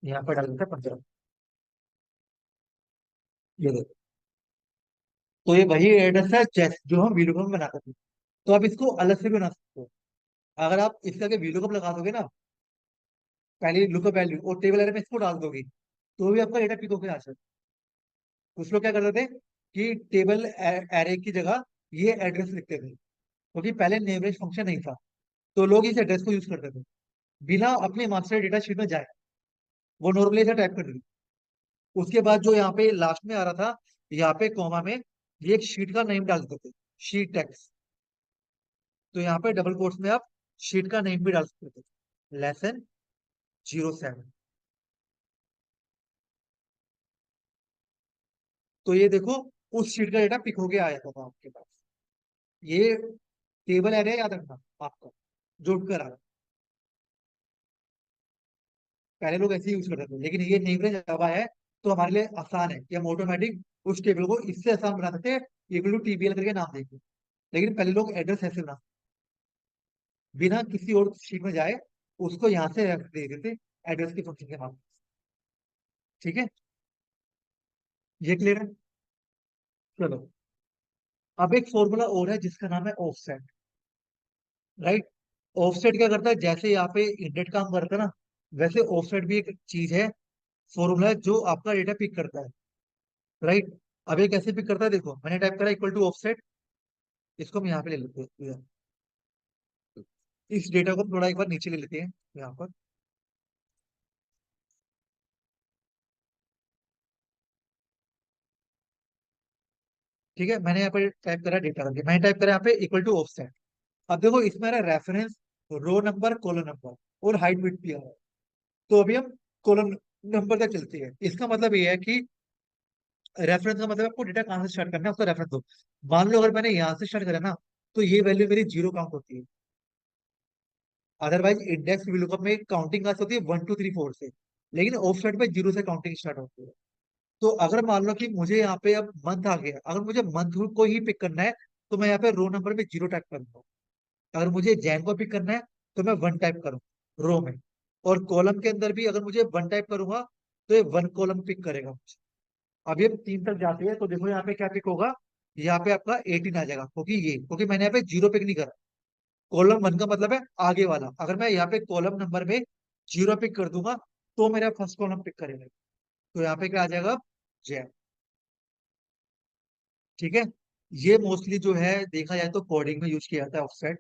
यहाँ पर डाल देते हैं 15, ये देखो। तो ये वही एड्रेस है जो हम वीडियो में बनाते थे। तो आप इसको अलग से भी बना सकते हो, अगर आप इसका के वीडियो कप लगा दोगे ना, पहले लुकअप वैल्यू और टेबल एरे में इसको डाल दोगे, तो भी आपका डेटा पिक होकर आ सकता है। कुछ लोग क्या करते थे कि टेबल एरे की जगह ये एड्रेस लिखते थे, क्योंकि पहले नेम रेंज फंक्शन नहीं था, तो लोग इस एड्रेस को यूज करते थे बिना अपने मास्टर डेटा शीट में जाए। वो नॉर्मली ऐसा टाइप कर दी। उसके बाद जो यहाँ पे लास्ट में आ रहा था, यहाँ पे कॉमा में ये एक शीट का नेम डाल देते थे, शीट टेक्स्ट। तो यहाँ पे डबल कोट्स में आप शीट का नेम भी डाल सकते थे, lesson 07। तो ये देखो, उस शीट का डेटा पिक होके आया था आपके पास। ये टेबल एरिया याद रखना आपका, जोड़कर आ रहा है। पहले लोग ऐसे ही यूज करते थे, लेकिन ये नेम रेंज अब आया है तो हमारे लिए आसान है कि हम ऑटोमेटिक उस टेबल को इससे आसान बना सकते हैं, इक्वल टू टीबीएल करके नाम देंगे। लेकिन पहले लोग एड्रेस ऐसे बना, बिना किसी और शीट में जाए उसको यहाँ से रेफर दे देते एड्रेस के फंक्शन के नाम। ठीक है, ये क्लियर है? चलो, अब एक फॉर्मूला और है जिसका नाम है ऑफसेट। राइट? ऑफसेट क्या करता है, जैसे यहाँ पे इंडेंट काम करता है ना, वैसे ऑफसेट भी एक चीज है, फॉर्मूला है जो आपका डेटा पिक करता है। राइट? अब ये कैसे पिक करता है, देखो मैंने टाइप करा इक्वल टू ऑफसेट। इसको हम यहाँ पे ले लेते हैं, इस डेटा को हम थोड़ा एक बार नीचे ले लेते हैं यहाँ पर। ठीक है, मैंने यहाँ पे टाइप करा डेटा करके, मैंने टाइप करा यहाँ पे इक्वल टू ऑफसेट। अब देखो इसमें reference, row number, column number और हाइट विड्थ भी आ रहा है। तो अभी हम कॉलम नंबर तक चलते हैं। इसका मतलब ये है कि रेफरेंस का मतलब आपको डेटा कहाँ से स्टार्ट करना है उसका रेफरेंस दो। मान लो अगर मैंने यहाँ से स्टार्ट करा ना, तो ये वैल्यू मेरी 0 काउंट होती है। अदरवाइज इंडेक्स लुकअप में काउंटिंग कहाँ से होती है, 1 2 3 4 से। लेकिन ऑफसेट में 0 से काउंटिंग स्टार्ट होती है। तो अगर मान लो कि मुझे यहाँ पे अब मंथ आ गया, अगर मुझे मंथ को ही पिक करना है तो मैं यहाँ पे रो नंबर में 0 टाइप करूंगा। अगर मुझे जैन को पिक करना है तो मैं 1 टाइप करूँ रो में। और कॉलम के अंदर भी अगर मुझे 1 टाइप करूंगा तो ये 1 कॉलम पिक करेगा मुझे। अब ये 3 तक जाती है तो देखो यहाँ पे क्या पिक होगा, यहाँ पे आपका 18 आ जाएगा, क्योंकि मैंने यहाँ पे 0 पिक नहीं करा। कॉलम 1 का मतलब है आगे वाला। अगर मैं यहाँ पे कॉलम नंबर में 0 पिक कर दूंगा तो मेरा फर्स्ट कॉलम पिक करेगा। तो यहाँ पे क्या आ जाएगा, जैन। ठीक है, ये मोस्टली जो है देखा जाए तो कोडिंग में यूज किया जाता है ऑफसेट।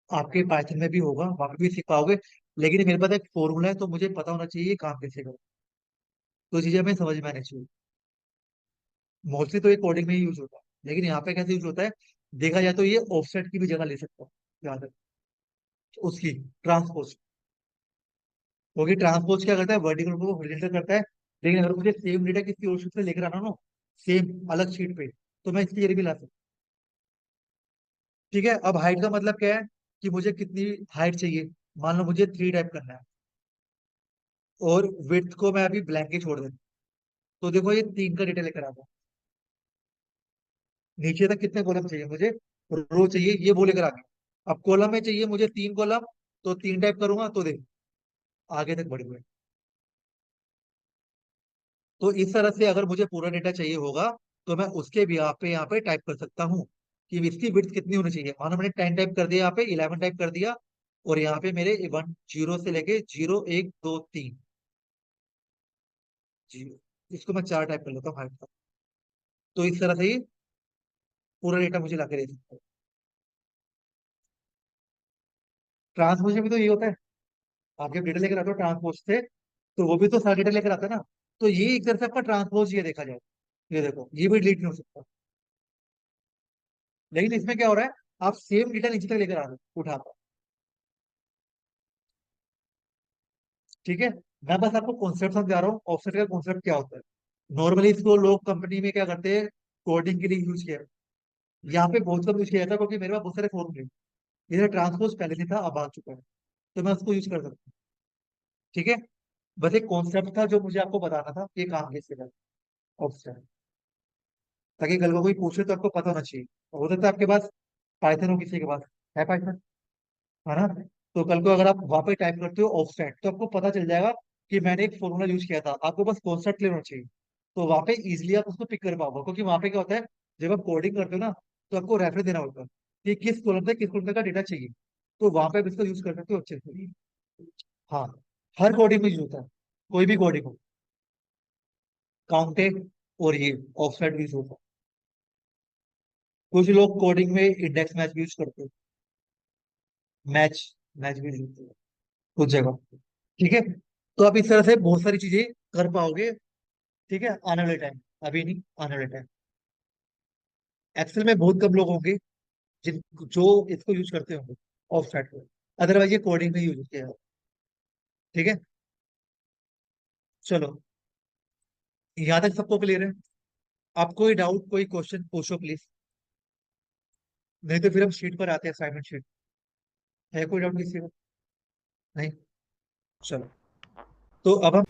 आपके पाइथन में भी होगा, वहां पे भी सीख पाओगे। लेकिन मेरे पास एक फॉर्मूला है तो मुझे पता होना चाहिए ये काम कैसे करो। तो चीजें हमें समझ में आनी चाहिए। मोस्टली तो ये कोडिंग में ही यूज होता है, लेकिन यहाँ पे कैसे यूज होता है देखा जाए तो ये ऑफसेट की भी जगह ले सकता है, याद है उसकी, ट्रांसपोज। क्योंकि ट्रांसपोज क्या करता है, वर्टिकल को हॉरिजॉन्टल करता है। लेकिन अगर मुझे सेम डेटा किसी और शीट से लेकर आना ना, सेम अलग शीट पे, तो मैं इसकी जरिए भी ला सकता हूँ। ठीक है, अब हाइट का मतलब क्या है कि मुझे कितनी हाइट चाहिए। मान लो मुझे 3 टाइप करना है और विड्थ को मैं अभी ब्लैंक ही छोड़ देता हूं। तो देखो ये 3 का डेटा लेकर आता हूं। नीचे तक कितने कॉलम चाहिए मुझे, रो चाहिए, ये वो लेकर आ गया। अब कॉलम में चाहिए मुझे 3 कॉलम, तो 3 टाइप करूंगा तो देखो आगे तक बढ़ गए। तो इस तरह से अगर मुझे पूरा डेटा चाहिए होगा तो मैं उसके भी यहाँ पे टाइप कर सकता हूँ कि इसकी विड्थ कितनी होनी चाहिए। मानो मैंने 10 टाइप कर दिया, यहाँ पे 11 टाइप कर दिया, और यहाँ पे मेरे 10 से लेके 0 1 2 3 जीरो, इसको मैं 4 टाइप कर लेता हूँ हाइट का। तो इस तरह से ही पूरा डेटा मुझे लाके दे सकता है। ट्रांसपोज में भी तो ये होता है, आप जब डेटा लेकर आते हो ट्रांसपोज से, तो वो भी तो सारा डेटा लेकर आता है ना। तो ये एक तरह से आपका ट्रांसपोज ये देखा जाए, ये देखो ये भी डिलीट नहीं हो सकता। लेकिन इसमें क्या हो रहा है, आप सेम डेटा नीचे तक लेकर आ रहे हो उठाकर। ठीक है, मैं बस आपको कॉन्सेप्ट समझा रहा हूँ ऑफसेट का कॉन्सेप्ट क्या होता है। नॉर्मली इसको लोग कंपनी में क्या करते हैं, कोडिंग के लिए यूज किया। यहाँ पे बहुत कम यूज किया जाता है क्योंकि मेरे पास बहुत सारे फॉर्मूले, इधर ट्रांसपोज पहले नहीं था अब आ चुका है, तो मैं उसको यूज कर सकता हूँ। ठीक है, बस एक कॉन्सेप्ट था जो मुझे आपको बताना था कि ये काम कैसे करता है ऑफसेट, ताकि कल को कोई पूछे तो आपको पता होना चाहिए। हो सकता है आपके पास पाइथन हो, किसी के पास है पाइथन, है ना। तो कल को अगर आप वहां पे टाइप करते हो ऑफसेट तो आपको पता चल जाएगा कि मैंने एक फॉर्मूला यूज किया था। आपको बस कॉन्सेप्ट क्लियर होना चाहिए, तो वहां पे इजिली आप उसको पिक कर पाओगे। क्योंकि वहां पे क्या होता है, जब आप कोडिंग करते हो ना, तो आपको रेफरेंस देना होता है कि किस कॉलम से किस कॉलम का डेटा चाहिए। तो वहां पे आप इसको यूज कर सकते हो अच्छे से। हाँ, हर कोडिंग में यूज होता है, कोई भी कोडिंग हो, काउंटेड और ये ऑफसेट भी यूज होता है। कुछ लोग कोडिंग में इंडेक्स मैच यूज करते हैं, मैच मैच भी नहीं कुछ जगह। ठीक है, तो आप इस तरह से बहुत सारी चीजें कर पाओगे। ठीक है, आने वाले टाइम, अभी नहीं, आने वाले टाइम। एक्सेल में बहुत कम लोग होंगे जिन जो इसको यूज करते होंगे ऑफ स्टार्ट को, अदरवाइज ये कोडिंग में यूज किया है। ठीक है, चलो, यहाँ तक सबको क्लियर है? आप कोई डाउट, कोई क्वेश्चन पूछो प्लीज, नहीं तो फिर हम शीट पर आते हैं, असाइनमेंट शीट। है कोई डाउट किसी का? नहीं, चलो, तो अब हम